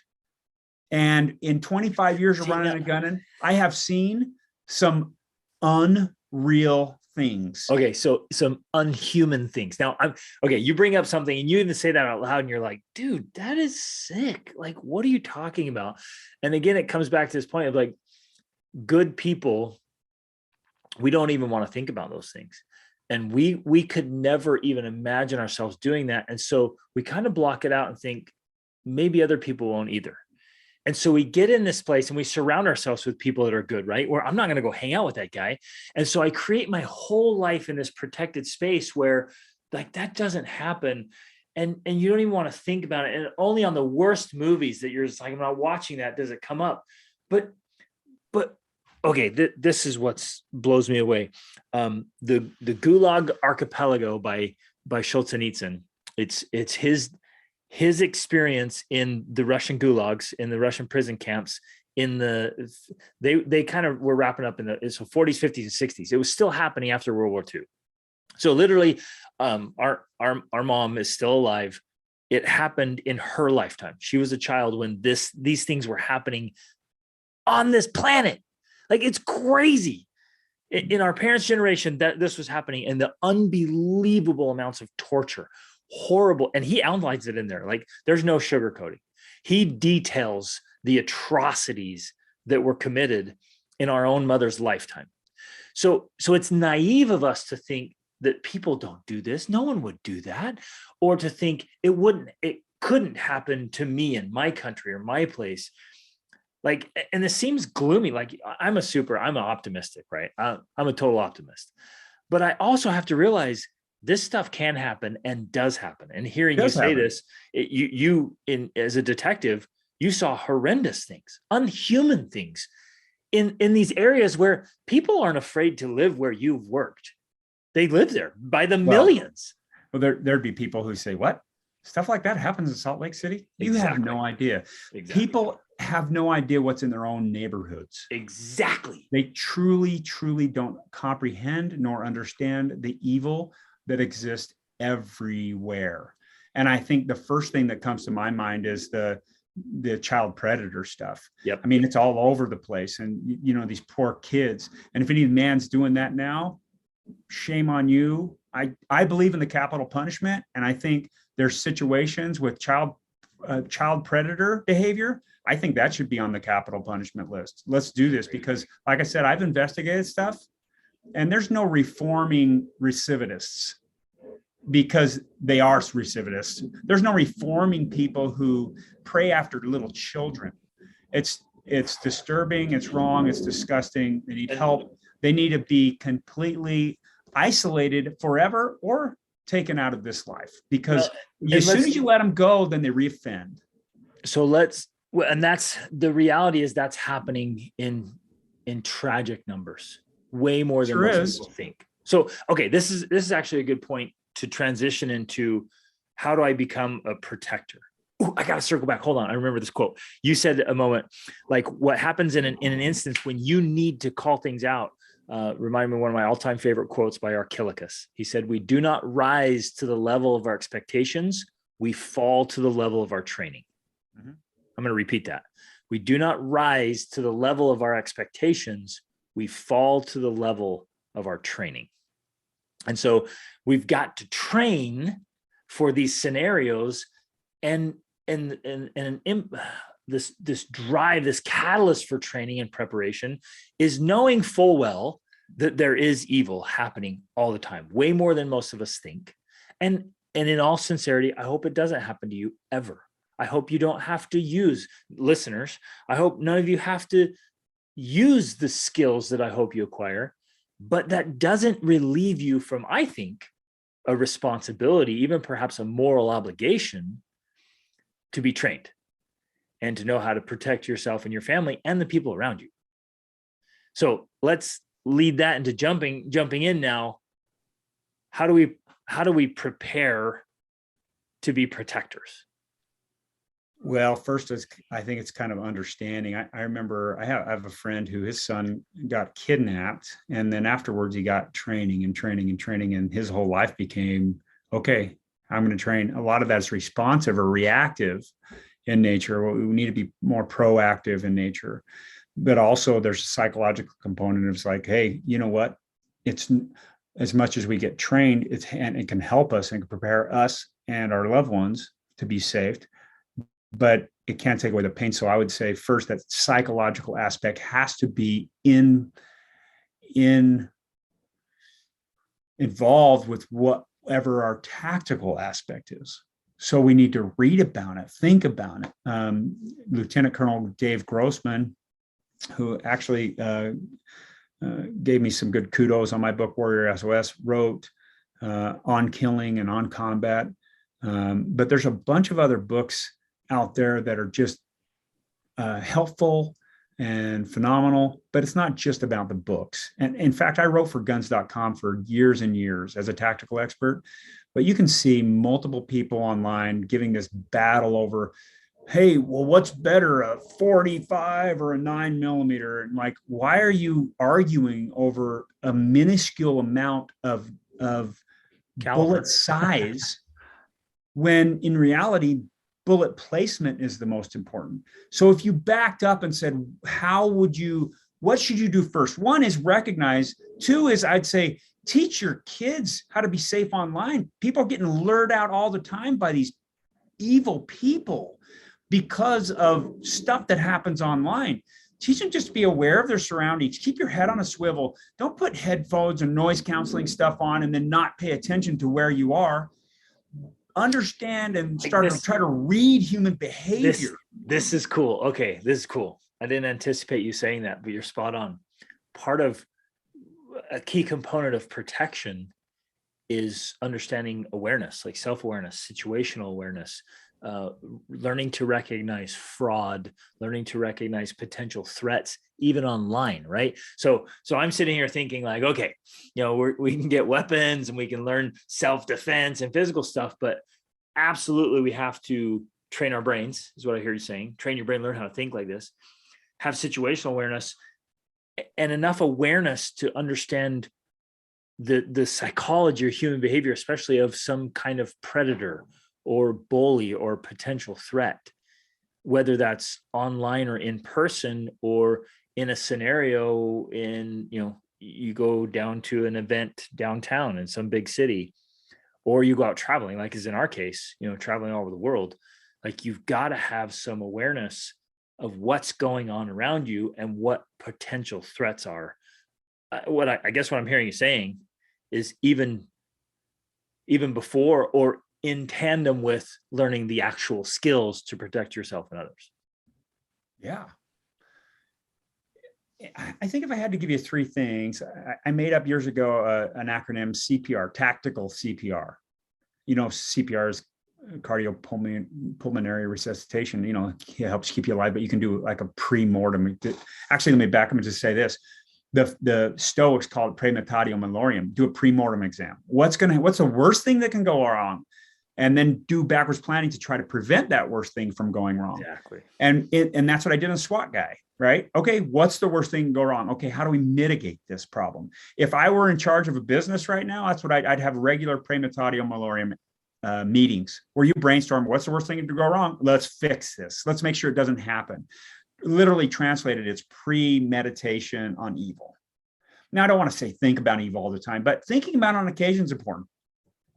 And in 25 years of running and gunning, I have seen some unreal things. Okay, so some unhuman things. Now, you bring up something and you even say that out loud and you're like, dude, that is sick. Like, what are you talking about? And again, it comes back to this point of like, good people, we don't even want to think about those things. And we could never even imagine ourselves doing that. And so we kind of block it out and think maybe other people won't either. And so we get in this place and we surround ourselves with people that are good, right? Where I'm not going to go hang out with that guy. And so I create my whole life in this protected space where like that doesn't happen. And you don't even want to think about it. And only on the worst movies that you're just like, I'm not watching that, does it come up. But okay, this is what's blows me away. The Gulag Archipelago by Solzhenitsyn. It's his experience in the Russian gulags, in the Russian prison camps, in the they kind of were wrapping up in the 40s, 50s, and 60s. It was still happening after World War II. So literally, our mom is still alive. It happened in her lifetime. She was a child when these things were happening on this planet. Like it's crazy. In our parents' generation, that this was happening, and the unbelievable amounts of torture, horrible. And he outlines it in there. Like there's no sugarcoating. He details the atrocities that were committed in our own mother's lifetime. So it's naive of us to think that people don't do this. No one would do that. Or to think it couldn't happen to me in my country or my place. Like, and this seems gloomy. Like I'm optimistic, right? I'm a total optimist, but I also have to realize this stuff can happen and does happen. And hearing you say this, you as a detective, you saw horrendous things, unhuman things in these areas where people aren't afraid to live where you've worked. They live there by the millions. Well, there'd be people who say, what? Stuff like that happens in Salt Lake City? You have no idea. Exactly. People have no idea what's in their own neighborhoods. Exactly. They truly, truly don't comprehend nor understand the evil that exists everywhere. And I think the first thing that comes to my mind is the child predator stuff. Yep. I mean, it's all over the place. And, you know, these poor kids. And if any man's doing that now, shame on you. I believe in the capital punishment. And I think there's situations with child predator behavior. I think that should be on the capital punishment list. Let's do this because, like I said, I've investigated stuff and there's no reforming recidivists because they are recidivists. There's no reforming people who pray after little children. It's disturbing. It's wrong. It's disgusting. They need help. They need to be completely isolated forever or taken out of this life because as soon as you let them go, then they reoffend. So and that's the reality is that's happening in tragic numbers, way more than most people think. So, okay, this is actually a good point to transition into how do I become a protector? Ooh, I got to circle back. Hold on. I remember this quote. You said a moment, like what happens in an instance when you need to call things out. Remind me of one of my all-time favorite quotes by Archilochus. He said, "We do not rise to the level of our expectations. We fall to the level of our training." Mm-hmm. I'm going to repeat that. We do not rise to the level of our expectations. We fall to the level of our training. And so we've got to train for these scenarios and this drive, this catalyst for training and preparation is knowing full well that there is evil happening all the time, way more than most of us think. And in all sincerity, I hope it doesn't happen to you ever. I hope you don't have to use, listeners, I hope none of you have to use the skills that I hope you acquire, but that doesn't relieve you from, I think, a responsibility, even perhaps a moral obligation to be trained and to know how to protect yourself and your family and the people around you. So let's lead that into jumping in now. How do we prepare to be protectors? Well, first, I think it's kind of understanding. I remember I have a friend who his son got kidnapped, and then afterwards he got training, and his whole life became, okay, I'm going to train. A lot of that's responsive or reactive in nature. We need to be more proactive in nature. But also there's a psychological component. It's like, hey, you know what? It's as much as we get trained, and it can help us and can prepare us and our loved ones to be saved, but it can't take away the pain. So I would say first that psychological aspect has to be involved with whatever our tactical aspect is. So we need to read about it, think about it. Lieutenant Colonel Dave Grossman, who actually gave me some good kudos on my book, Warrior SOS, wrote on killing and on combat. But there's a bunch of other books out there that are just helpful and phenomenal, but it's not just about the books. And in fact, I wrote for guns.com for years and years as a tactical expert, but you can see multiple people online giving this battle over, hey, well, what's better, a 45 or a 9mm? And like, why are you arguing over a minuscule amount of Caliber. bullet size when in reality, bullet placement is the most important? So if you backed up and said, what should you do first? One is recognize. Two is, I'd say, teach your kids how to be safe online. People are getting lured out all the time by these evil people because of stuff that happens online. Teach them just to be aware of their surroundings. Keep your head on a swivel. Don't put headphones and noise canceling stuff on and then not pay attention to where you are. Understand and start to try to read human behavior. This is cool. Okay, this is cool. I didn't anticipate you saying that, but you're spot on. Part of a key component of protection is understanding awareness, like self-awareness, situational awareness, learning to recognize fraud, learning to recognize potential threats, even online, right? So I'm sitting here thinking like, okay, we can get weapons and we can learn self-defense and physical stuff, but absolutely we have to train our brains, is what I hear you saying. Train your brain, learn how to think like this, have situational awareness and enough awareness to understand the psychology or human behavior, especially of some kind of predator or bully or potential threat, whether that's online or in person or in a scenario you go down to an event downtown in some big city, or you go out traveling, like is in our case, traveling all over the world. Like you've got to have some awareness of what's going on around you and what potential threats are. I guess what I'm hearing you saying is even before or in tandem with learning the actual skills to protect yourself and others. Yeah. I think if I had to give you three things, I made up years ago an acronym CPR, tactical CPR. CPR is cardiopulmonary resuscitation. It helps keep you alive, but you can do like a pre-mortem. Actually, let me back up and just say this. The Stoics call it praemetatio malorum. Do a pre-mortem exam. What's the worst thing that can go wrong? And then do backwards planning to try to prevent that worst thing from going wrong. Exactly. And that's what I did in SWAT guy, right? Okay, what's the worst thing to go wrong? Okay, how do we mitigate this problem? If I were in charge of a business right now, that's what I'd have regular praemetatio malorum meetings where you brainstorm, what's the worst thing to go wrong? Let's fix this. Let's make sure it doesn't happen. Literally translated, it's premeditation on evil. Now, I don't want to say think about evil all the time, but thinking about it on occasion is important.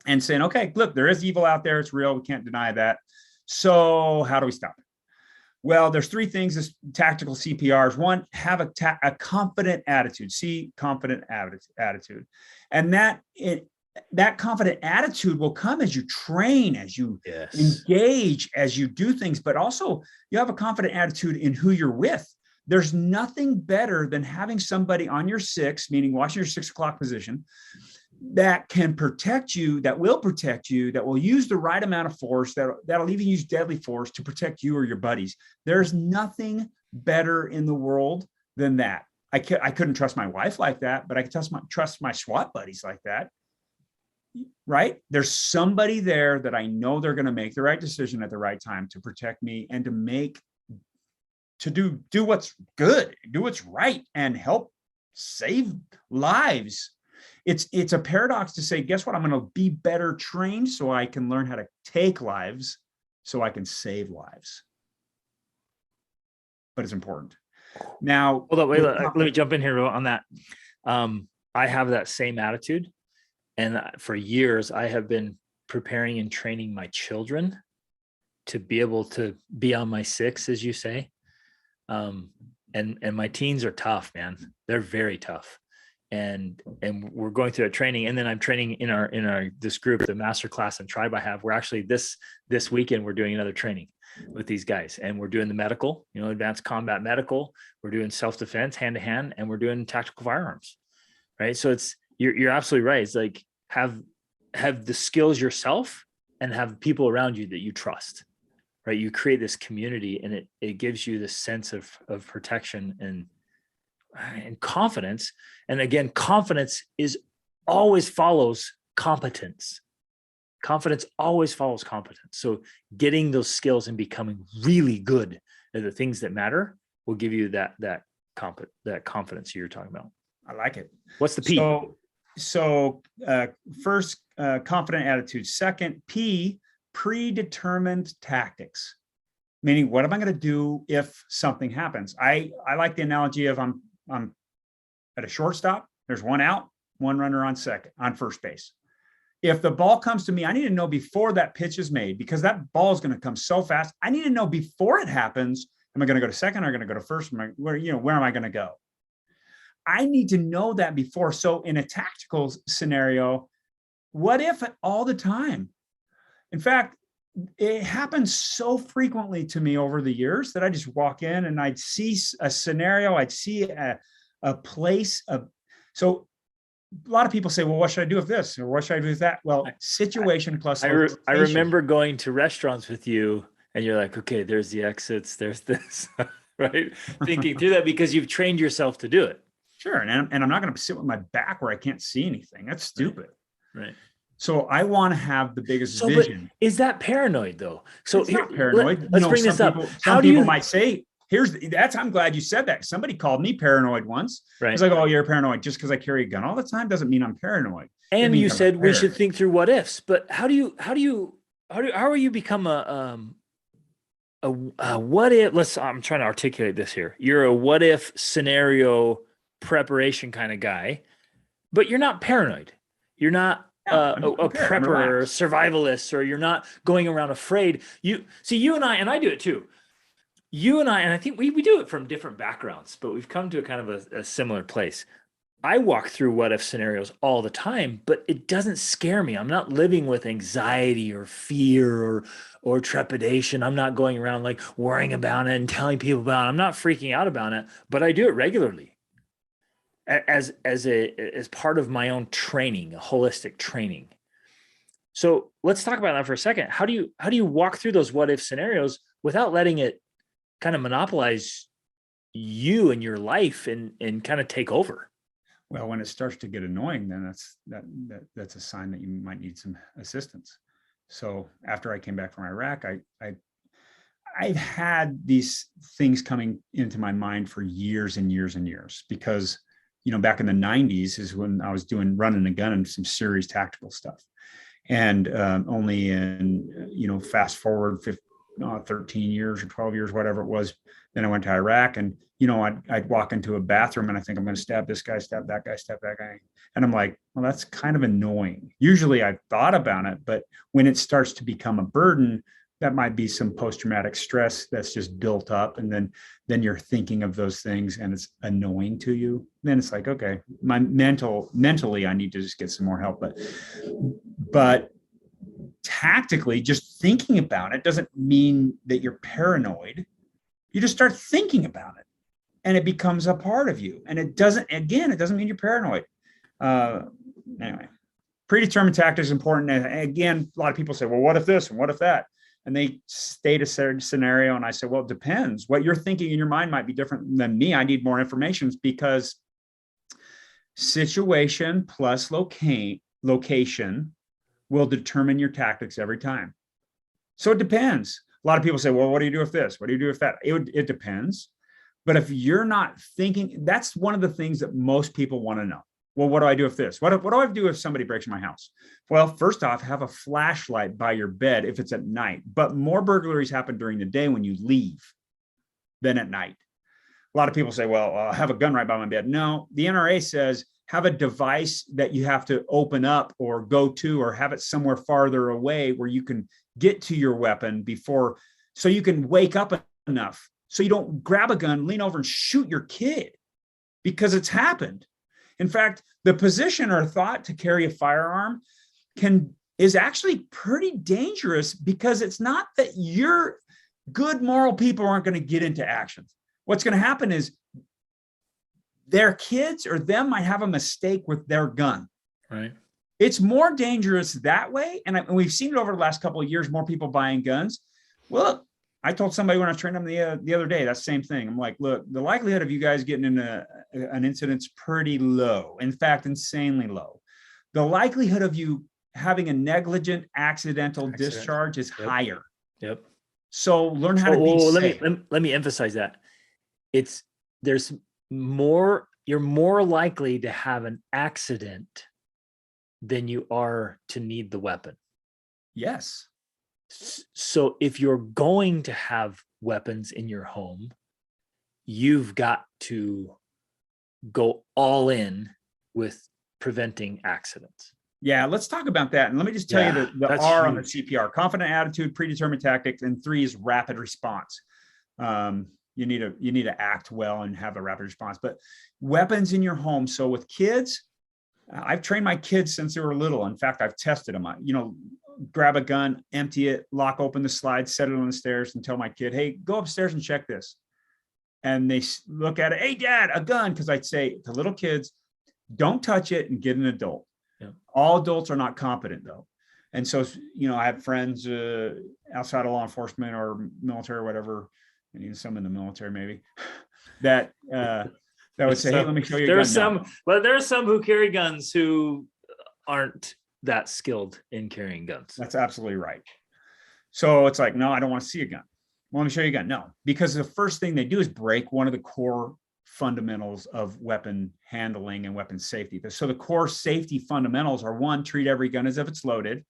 And saying, okay, look, there is evil out there. It's real. We can't deny that. So how do we stop it? Well, there's three things as tactical CPRs. One, have a confident attitude. Confident attitude. And that confident attitude will come as you train, as you engage, as you do things, but also you have a confident attitude in who you're with. There's nothing better than having somebody on your six, meaning watching your 6 o'clock position, that can protect you, that will use the right amount of force, that'll even use deadly force to protect you or your buddies. There's nothing better in the world than that. I couldn't trust my wife like that, but I could trust my SWAT buddies like that, right? There's somebody there that I know they're going to make the right decision at the right time to protect me and to do what's good, do what's right, and help save lives. It's a paradox to say, guess what? I'm going to be better trained so I can learn how to take lives, so I can save lives. But it's important. Now, hold on, wait, let me jump in here on that. I have that same attitude, and for years I have been preparing and training my children to be able to be on my six, as you say. And my teens are tough, man. They're very tough. and we're going through a training, and then I'm training in our this group, the master class and tribe I have. We're actually this weekend we're doing another training with these guys, and we're doing the medical, advanced combat medical. We're doing self-defense hand to hand, and we're doing tactical firearms, right? So you're absolutely right. It's like have the skills yourself and have people around you that you trust, right? You create this community, and it gives you this sense of protection and confidence. And again, confidence always follows competence. Confidence always follows competence. So getting those skills and becoming really good at the things that matter will give you that confidence you're talking about. I like it. What's the P? So first, confident attitude. Second, P, predetermined tactics. Meaning, what am I going to do if something happens? I like the analogy of I'm at a shortstop. There's one out, one runner on first base. If the ball comes to me, I need to know before that pitch is made, because that ball is going to come so fast. I need to know before it happens. Am I going to go to second? Or am I going to go to first? Where am I going to go? I need to know that before. So in a tactical scenario, what if all the time? In fact, it happens so frequently to me over the years that I just walk in and I'd see a scenario, I'd see a place. So a lot of people say, well, what should I do with this? Or what should I do with that? Well, situation plus location. I remember going to restaurants with you and you're like, okay, there's the exits, there's this, right? Thinking through that because you've trained yourself to do it. Sure. And I'm not going to sit with my back where I can't see anything. That's stupid. Right. So I want to have the biggest vision. Is that paranoid though? So it's not paranoid. Let's bring this up. Some people might say, I'm glad you said that. Somebody called me paranoid once. Right. It's like, oh, you're paranoid just because I carry a gun all the time doesn't mean I'm paranoid. And you said we should think through what ifs, but how are you become a what if? I'm trying to articulate this here. You're a what if scenario preparation kind of guy, but you're not paranoid. You're not a prepper or a survivalist, or you're not going around afraid. You and I do it too. You and I think we do it from different backgrounds, but we've come to a kind of a similar place. I walk through what if scenarios all the time, but it doesn't scare me. I'm not living with anxiety or fear or trepidation. I'm not going around like worrying about it and telling people about it. I'm not freaking out about it, but I do it regularly as part of my own training, a holistic training. So let's talk about that for a second. How do you walk through those what if scenarios without letting it kind of monopolize you and your life and kind of take over? Well, when it starts to get annoying, then that's a sign that you might need some assistance. So after I came back from Iraq, I've had these things coming into my mind for years and years and years, because back in the 90s is when I was running a gun and some serious tactical stuff. And only in, fast forward 13 years or 12 years, whatever it was, then I went to Iraq, and, I'd walk into a bathroom and I think I'm going to stab this guy, stab that guy, stab that guy. And I'm like, well, that's kind of annoying. Usually I've thought about it, but when it starts to become a burden, that might be some post-traumatic stress that's just built up. And then you're thinking of those things and it's annoying to you. Then it's like, okay, mentally, I need to just get some more help. But tactically, just thinking about it doesn't mean that you're paranoid. You just start thinking about it and it becomes a part of you. And it doesn't mean you're paranoid. Anyway, predetermined tactics is important. And again, a lot of people say, well, what if this and what if that? And they state a certain scenario. And I say, well, it depends. What you're thinking in your mind might be different than me. I need more information, because situation plus location will determine your tactics every time. So it depends. A lot of people say, well, what do you do with this? What do you do with that? It depends. But if you're not thinking, that's one of the things that most people want to know. Well, what do I do with this? What do I do if somebody breaks my house? Well, first off, have a flashlight by your bed if it's at night. But more burglaries happen during the day when you leave than at night. A lot of people say, well, I'll have a gun right by my bed. No, the NRA says have a device that you have to open up or go to, or have it somewhere farther away where you can get to your weapon before, so you can wake up enough so you don't grab a gun, lean over and shoot your kid, because it's happened. In fact, the position or thought to carry a firearm is actually pretty dangerous, because it's not that you're good moral people aren't going to get into actions. What's going to happen is their kids or them might have a mistake with their gun. Right. It's more dangerous that way. And we've seen it over the last couple of years, more people buying guns. Well, I told somebody when I was training them the other day, that same thing. I'm like, look, the likelihood of you guys getting in an incident's pretty low. In fact, insanely low. The likelihood of you having a negligent accidental discharge is higher. Yep. So learn how to be safe. Let me emphasize that. You're more likely to have an accident than you are to need the weapon. Yes. So if you're going to have weapons in your home, you've got to go all in with preventing accidents. Yeah, let's talk about that. And let me just tell you the R on the CPR: confident attitude, predetermined tactics, and 3 is rapid response. You need to act well and have a rapid response. But weapons in your home. So with kids, I've trained my kids since they were little. In fact, I've tested them. Grab a gun, empty it, lock open the slide, set it on the stairs, and tell my kid, hey, go upstairs and check this. And they look at it, hey, Dad, a gun. Because I'd say to little kids, don't touch it and get an adult. Yeah. All adults are not competent, though. And so, I have friends outside of law enforcement or military or whatever, and even some in the military maybe, that would say, hey, let me show you a gun. There are some who carry guns who aren't that skilled in carrying guns. That's absolutely right. So it's like, no, I don't want to see a gun. Well, let me show you a gun. No, because the first thing they do is break one of the core fundamentals of weapon handling and weapon safety. So the core safety fundamentals are: 1, treat every gun as if it's loaded;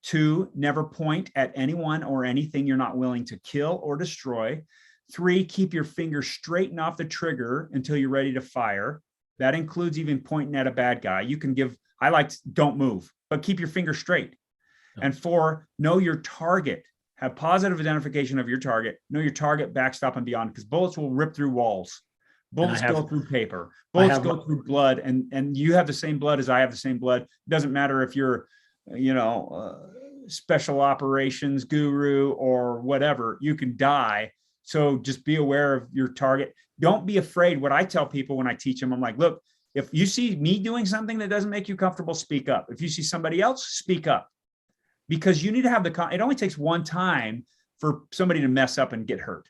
2, never point at anyone or anything you're not willing to kill or destroy; 3, keep your finger straight and off the trigger until you're ready to fire. That includes even pointing at a bad guy. Don't move, but keep your finger straight. And 4, know your target. Have positive identification of your target. Know your target, backstop, and beyond, because bullets will rip through walls. Bullets go through paper. Bullets go through blood, and you have the same blood as I have the same blood. It doesn't matter if you're, special operations guru or whatever. You can die. So just be aware of your target. Don't be afraid. What I tell people when I teach them, I'm like, look, if you see me doing something that doesn't make you comfortable, speak up. If you see somebody else, speak up, because you need to have it only takes one time for somebody to mess up and get hurt.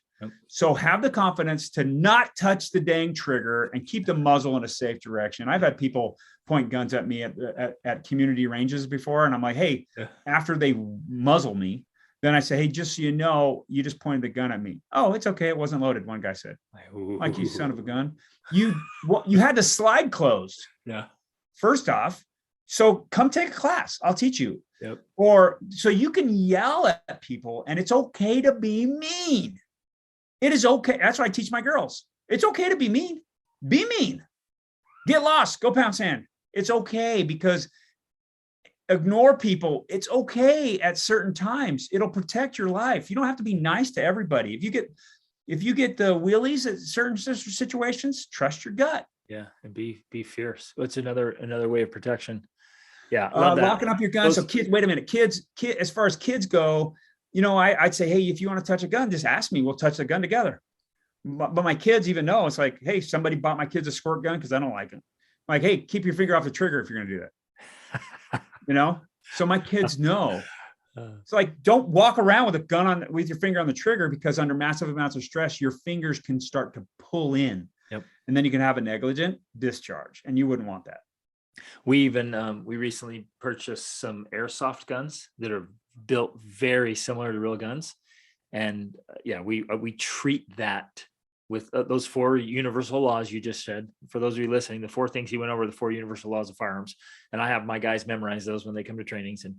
So have the confidence to not touch the dang trigger and keep the muzzle in a safe direction. I've had people point guns at me at community ranges before, and I'm like, hey, after they muzzle me, then I say, hey, just so you know, you just pointed the gun at me. Oh, it's okay, it wasn't loaded, one guy said. Like, you son of a gun. You had the slide closed. Yeah. First off, so come take a class. I'll teach you. Yep. Or so you can yell at people, and it's okay to be mean. It is okay. That's what I teach my girls. It's okay to be mean. Be mean. Get lost. Go pound sand. It's okay, because ignore people. It's okay at certain times. It'll protect your life. You don't have to be nice to everybody. If you get the wheelies at certain situations, trust your gut. Yeah, and be fierce. What's another way of protection? Yeah, love that. Locking up your gun. So kids, wait a minute. Kids, as far as kids go, I'd say, hey, if you want to touch a gun, just ask me. We'll touch the gun together. But my kids even know. It's like, hey, somebody bought my kids a squirt gun because I don't like it. I'm like, hey, keep your finger off the trigger if you're going to do that. So my kids know. It's like, don't walk around with a gun with your finger on the trigger, because under massive amounts of stress, your fingers can start to pull in. Yep. And then you can have a negligent discharge, and you wouldn't want that. We recently purchased some airsoft guns that are built very similar to real guns, and we treat that with those 4 universal laws you just said. For those of you listening, the 4 things he went over, the 4 universal laws of firearms, and I have my guys memorize those when they come to trainings and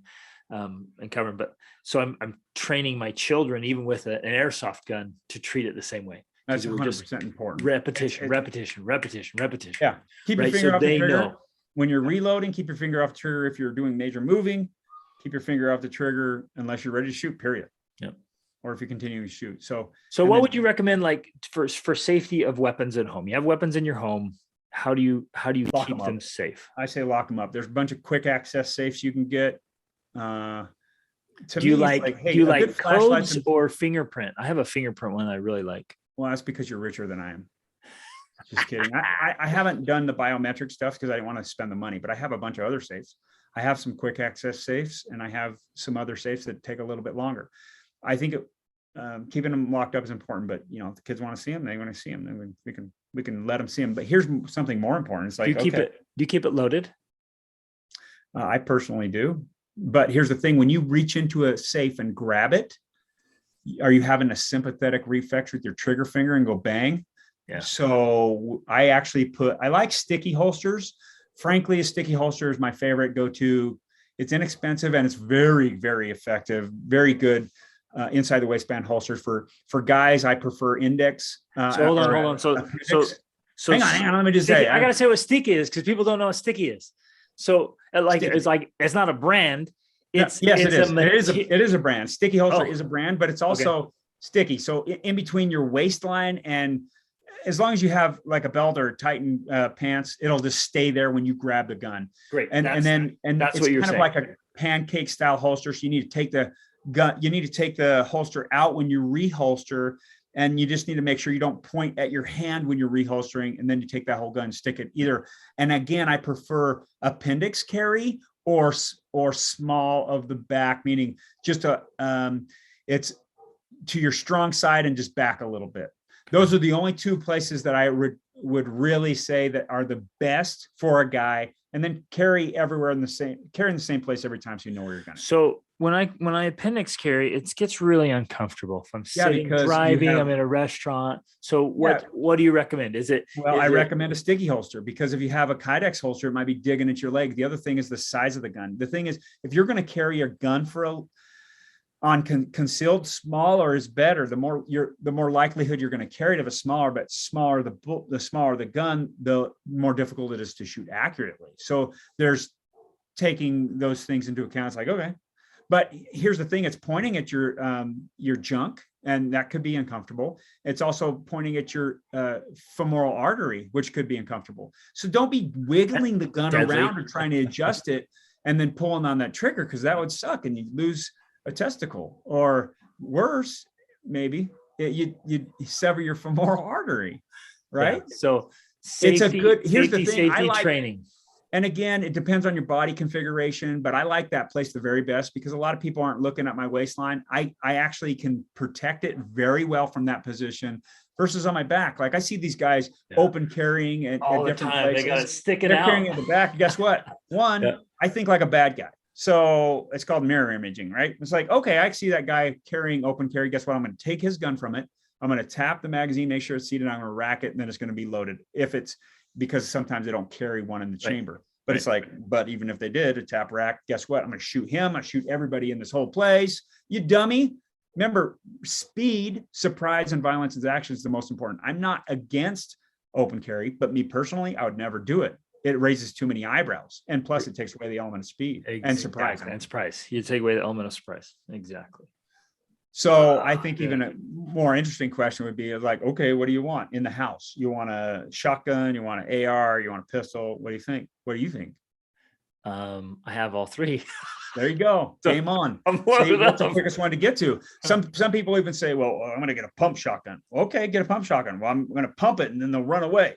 cover them. But so I'm training my children, even with an airsoft gun, to treat it the same way. That's 100% important. Repetition. Yeah, keep your finger off the trigger. When you're reloading, keep your finger off the trigger. If you're doing major moving, keep your finger off the trigger unless you're ready to shoot, period. Yep. Or if you continue to shoot. So what would you recommend, like, for safety of weapons at home? You have weapons in your home. how do you Lock keep them them up. safe? I say lock them up. There's a bunch of quick access safes you can get. To Do you me, it's like like, hey, a good flashlight's codes or fingerprint? I have a fingerprint one I really like. well, that's because you're richer than I am. Just kidding. I haven't done the biometric stuff because I didn't want to spend the money, but I have a bunch of other safes. I have some quick access safes, and I have some other safes that take a little bit longer. I think keeping them locked up is important, but if the kids want to see them, they want to see them. Then we can let them see them. But here's something more important. It's like, Do you keep it loaded? I personally do. But here's the thing: when you reach into a safe and grab it, are you having a sympathetic reflex with your trigger finger and go bang? Yeah. So I like sticky holsters. Frankly, a sticky holster is my favorite go-to. It's inexpensive and it's very, very effective. Very good inside the waistband holsters for guys. I prefer index. So hold on. So hang on. Let me just say, I gotta say what sticky is because people don't know what sticky is. So it's not a brand. It is a brand. Sticky holster is a brand, but it's also sticky. So in between your waistline and as long as you have like a belt or tighten pants, it'll just stay there when you grab the gun. Great. And that's what you're saying. Kind of like a pancake style holster. So you need to take the gun, you need to take the holster out when you reholster, and you just need to make sure you don't point at your hand when you're reholstering, and then you take that whole gun and stick it either. And again, I prefer appendix carry or small of the back, meaning just it's to your strong side and just back a little bit. Those are the only two places that I would really say that are the best for a guy, and then carry everywhere in the same place every time, so you know where you're going. So when I appendix carry, it gets really uncomfortable. If I'm sitting, driving, I'm in a restaurant. So what do you recommend? I recommend a sticky holster, because if you have a Kydex holster, it might be digging at your leg. The other thing is the size of the gun. The thing is, if you're going to carry a gun concealed, smaller is better. The more likelihood you're going to carry to have a smaller, but the smaller the gun, the more difficult it is to shoot accurately. So there's taking those things into account. It's like, okay, but here's the thing: it's pointing at your junk, and that could be uncomfortable. It's also pointing at your femoral artery, which could be uncomfortable. So don't be wiggling the gun around or trying to adjust it and then pulling on that trigger, because that would suck and you lose a testicle, or worse, maybe you sever your femoral artery, right? Yeah. So safety, here's the thing, safety training. And again, it depends on your body configuration, but I like that place the very best because a lot of people aren't looking at my waistline. I actually can protect it very well from that position versus on my back. Like I see these guys open carrying at different places. They got to stick it out. They're carrying at the back. Guess what? I think like a bad guy. So it's called mirror imaging, right? It's like, okay, I see that guy carrying open carry. Guess what? I'm going to take his gun from it. I'm going to tap the magazine, make sure it's seated. I'm going to rack it, and then it's going to be loaded. Because sometimes they don't carry one in the chamber. But it's like, but even if they did a tap rack, guess what? I'm going to shoot him. I shoot everybody in this whole place. You dummy. Remember, speed, surprise, and violence is action is the most important. I'm not against open carry, but me personally, I would never do it. It raises too many eyebrows. And plus it takes away the element of speed and surprise. And surprise. You take away the element of surprise. Exactly. So I think even a more interesting question would be like, okay, what do you want in the house? You want a shotgun? You want an AR? You want a pistol? What do you think? What do you think? I have all three. There you go. Game on. What's the quickest one to get to? Some people even say, well, I'm going to get a pump shotgun. Okay, get a pump shotgun. Well, I'm going to pump it and then they'll run away.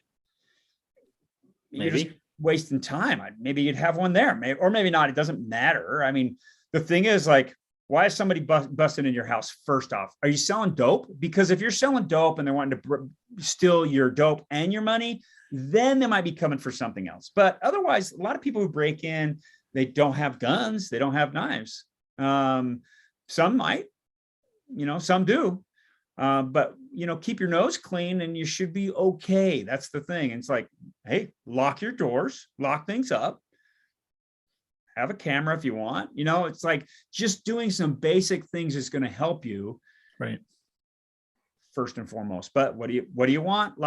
You're just wasting time. Maybe you'd have one there, or maybe not. It doesn't matter. I mean, the thing is, like, why is somebody busting in your house? First off, are you selling dope? Because if you're selling dope and they're wanting to steal your dope and your money, then they might be coming for something else. But otherwise, a lot of people who break in, they don't have guns, they don't have knives. Some might, some do. But keep your nose clean and you should be okay. That's the thing. And it's like, hey, lock your doors, lock things up, have a camera if you want. It's like just doing some basic things is going to help you, right? First and foremost. But what do you want?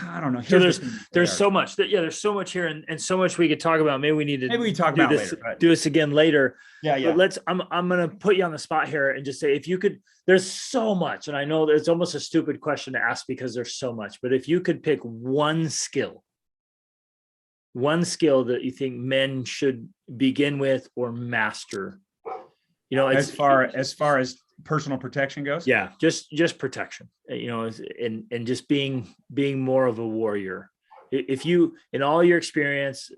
I don't know. So Here's the thing. there's so much that, there's so much here and so much we could talk about. Maybe we need to Maybe we talk do about this, later. But do this again later. yeah. But I'm going to put you on the spot here and just say, if you could, there's so much. And I know it's almost a stupid question to ask because there's so much, but if you could pick one skill that you think men should begin with or master, as far as personal protection goes, just protection, and just being more of a warrior. If you, in all your experience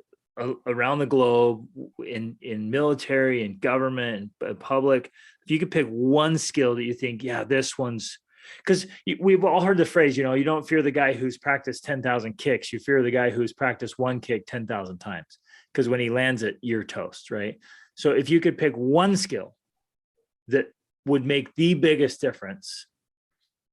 around the globe, in military and government and public, if you could pick one skill that you think, this one's, because we've all heard the phrase, you don't fear the guy who's practiced 10,000 kicks. You fear the guy who's practiced one kick 10,000 times, because when he lands it, you're toast, right? So if you could pick one skill that would make the biggest difference,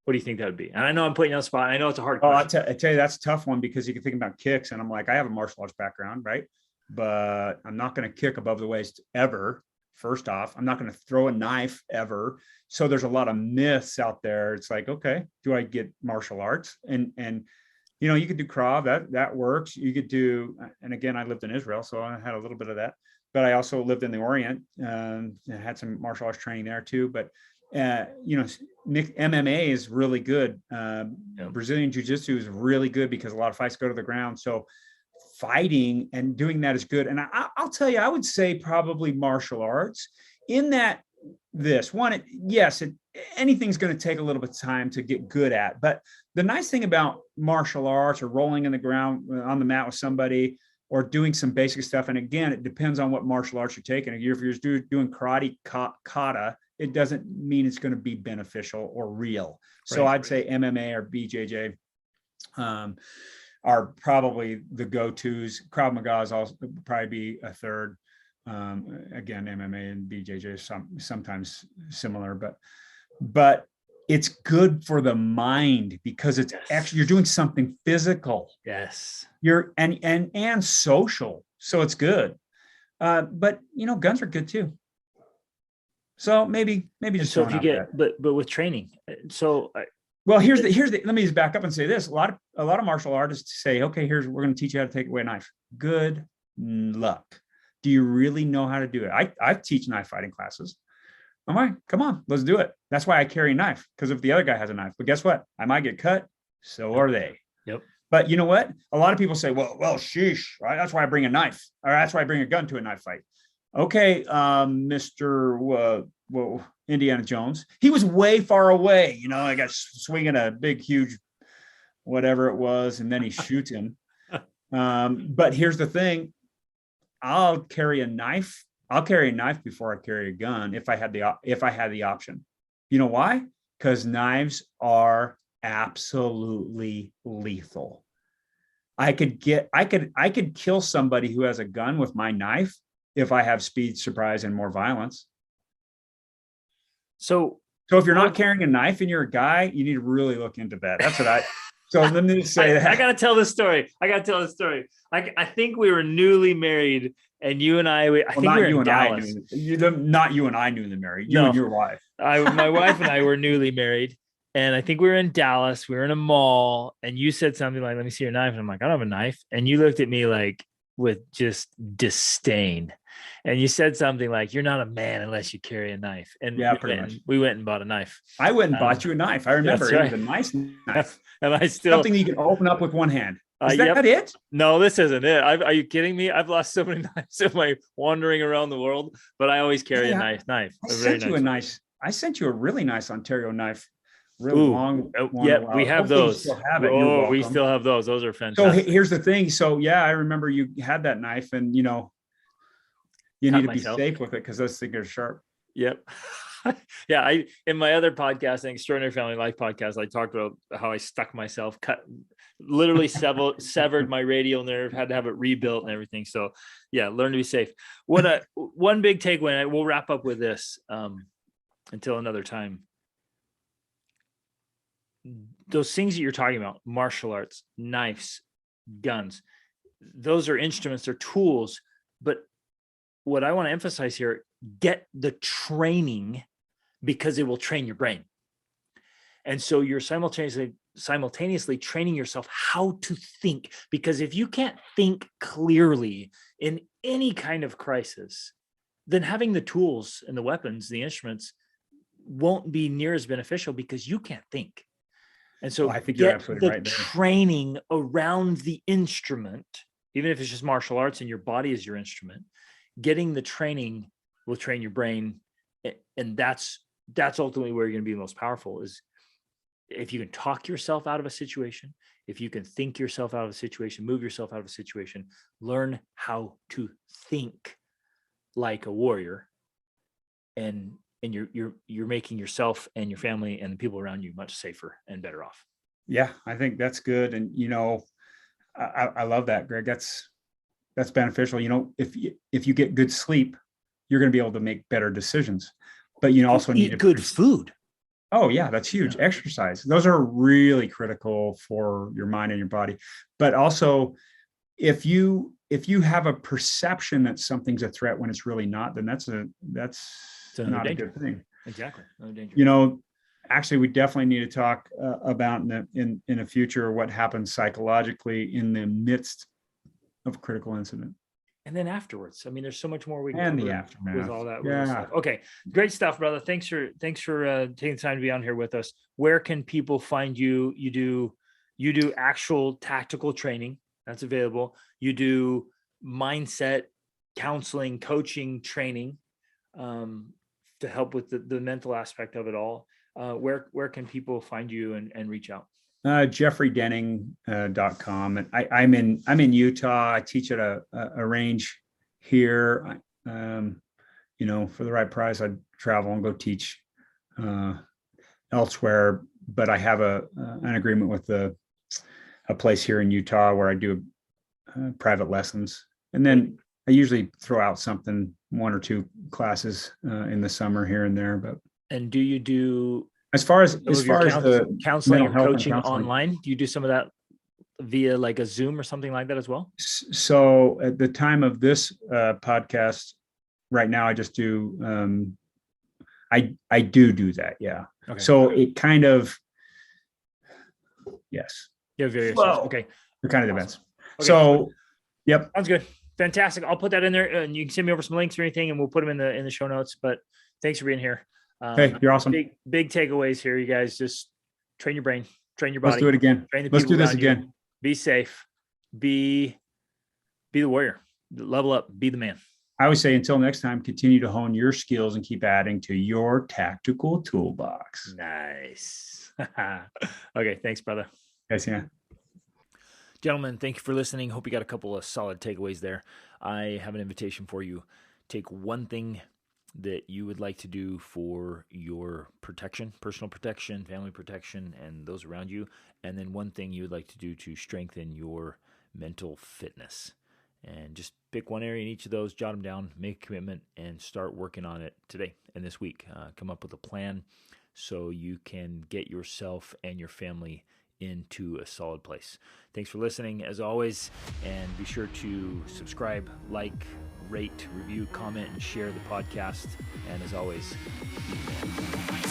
what do you think that would be? And I know I'm putting you on the spot. I know it's a hard question. I tell you, that's a tough one, because you can think about kicks, and I'm like, I have a martial arts background, right? But I'm not going to kick above the waist ever. First off, I'm not going to throw a knife ever. So there's a lot of myths out there. It's like, okay, do I get martial arts? And you could do Krav, that works. You could do, and again, I lived in Israel, so I had a little bit of that. But I also lived in the Orient and had some martial arts training there too. But MMA is really good. Brazilian Jiu-Jitsu is really good because a lot of fights go to the ground. So fighting and doing that is good. And I'll tell you, I would say probably martial arts, in that anything's going to take a little bit of time to get good at. But the nice thing about martial arts, or rolling in the ground on the mat with somebody, or doing some basic stuff, and again, it depends on what martial arts you're taking. If you're doing karate kata, it doesn't mean it's going to be beneficial or real. So I'd say MMA or BJJ are probably the go-tos. Krav Maga is also probably be a third. Again, MMA and BJJ sometimes similar, but it's good for the mind, because it's actually, you're doing something physical. Yes. You're and social. So it's good. But guns are good too. So maybe just, so if you get, but with training. So well, here's the, let me just back up and say this. A lot of martial artists say, okay, we're going to teach you how to take away a knife. Good luck. Do you really know how to do it? I teach knife fighting classes. I'm like, come on, let's do it. That's why I carry a knife, because if the other guy has a knife, but guess what? I might get cut. So are they. Yep. But you know what? A lot of people say, well, sheesh, right? That's why I bring a knife, or that's why I bring a gun to a knife fight. Okay, Mr. Indiana Jones, he was way far away. I got swinging a big, huge, whatever it was, and then he shoots him. But here's the thing: I'll carry a knife before I carry a gun if I had the option. You know why? Because knives are absolutely lethal. I could kill somebody who has a gun with my knife if I have speed, surprise, and more violence. So if you're not carrying a knife and you're a guy, you need to really look into that. That's what so let me say that. I got to tell this story. I think we were newly married, and you and I think we were in Dallas. Not you and I newly married. You and your wife. My wife and I were newly married, and I think we were in Dallas. We were in a mall, and you said something like, "Let me see your knife." And I'm like, "I don't have a knife." And you looked at me like with just disdain. And you said something like, "You're not a man unless you carry a knife." And we went and bought a knife. I went and bought you a knife. I remember it was a nice knife. And I still, something you can open up with one hand. Is that it? No, this isn't it. Are you kidding me? I've lost so many knives in my wandering around the world, but I always carry a knife. I sent you a really nice Ontario knife. Really long. We have those. We still have those. Those are fantastic. So here's the thing. So I remember you had that knife, and you need to be safe with it, because those things are sharp. Yep. In my other podcast, an Extraordinary Family Life podcast, I talked about how I stuck myself, literally severed my radial nerve, had to have it rebuilt and everything. So learn to be safe. One big takeaway, and we'll wrap up with this until another time. Those things that you're talking about, martial arts, knives, guns, those are instruments, they're tools. But what I want to emphasize here, get the training, because it will train your brain. And so you're simultaneously simultaneously training yourself how to think, because if you can't think clearly in any kind of crisis, then having the tools and the weapons, the instruments, won't be near as beneficial because you can't think. And so I think you're absolutely the right there. training around the instrument, even if it's just martial arts and your body is your instrument, getting the training will train your brain. And that's ultimately where you're going to be most powerful, is if you can talk yourself out of a situation, if you can think yourself out of a situation, move yourself out of a situation, learn how to think like a warrior, and you're making yourself and your family and the people around you much safer and better off. Yeah, I think that's good. And, I love that, Greg. That's beneficial. If you get good sleep, you're going to be able to make better decisions, but you also need eat good food. Oh yeah, that's huge. Yeah. Exercise. Those are really critical for your mind and your body. But also, if you have a perception that something's a threat when it's really not, then that's not danger. A good thing. Exactly. Another danger. Actually, we definitely need to talk about in the future what happens psychologically in the midst of a critical incident. And then afterwards, I mean, there's so much more we can cover the aftermath with all that. Yeah. Stuff. Okay, great stuff, brother. Thanks for taking the time to be on here with us. Where can people find you? You do actual tactical training that's available. You do mindset counseling, coaching, training to help with the mental aspect of it all. Where can people find you and reach out? JeffreyDenning.com. And I'm in Utah. I teach at a range here. For the right price, I'd travel and go teach elsewhere. But I have an agreement with a place here in Utah where I do private lessons. And then I usually throw out one or two classes in the summer here and there. And do you do, as far as the counseling or coaching online, do you do some of that via like a Zoom or something like that as well? So at the time of this podcast right now, I just do, I do that. Yeah. Okay. So it kind of, yes. Yeah. Okay. It kind of depends. Okay. So, yep. Sounds good. Fantastic. I'll put that in there and you can send me over some links or anything and we'll put them in the show notes, but thanks for being here. Hey, you're awesome. Big takeaways here, you guys. Just train your brain, train your body. Let's do it again. Let's do this again. You. Be safe. Be the warrior. Level up. Be the man. I would say until next time, continue to hone your skills and keep adding to your tactical toolbox. Nice. Okay. Thanks, brother. Yes, yeah. Gentlemen, thank you for listening. Hope you got a couple of solid takeaways there. I have an invitation for you. Take one thing that you would like to do for your protection, personal protection, family protection, and those around you, and then one thing you would like to do to strengthen your mental fitness. And just pick one area in each of those, jot them down, make a commitment, and start working on it today and this week. Come up with a plan so you can get yourself and your family into a solid place. Thanks for listening, as always, and be sure to subscribe, like, rate, review, comment, and share the podcast. And as always, be the man.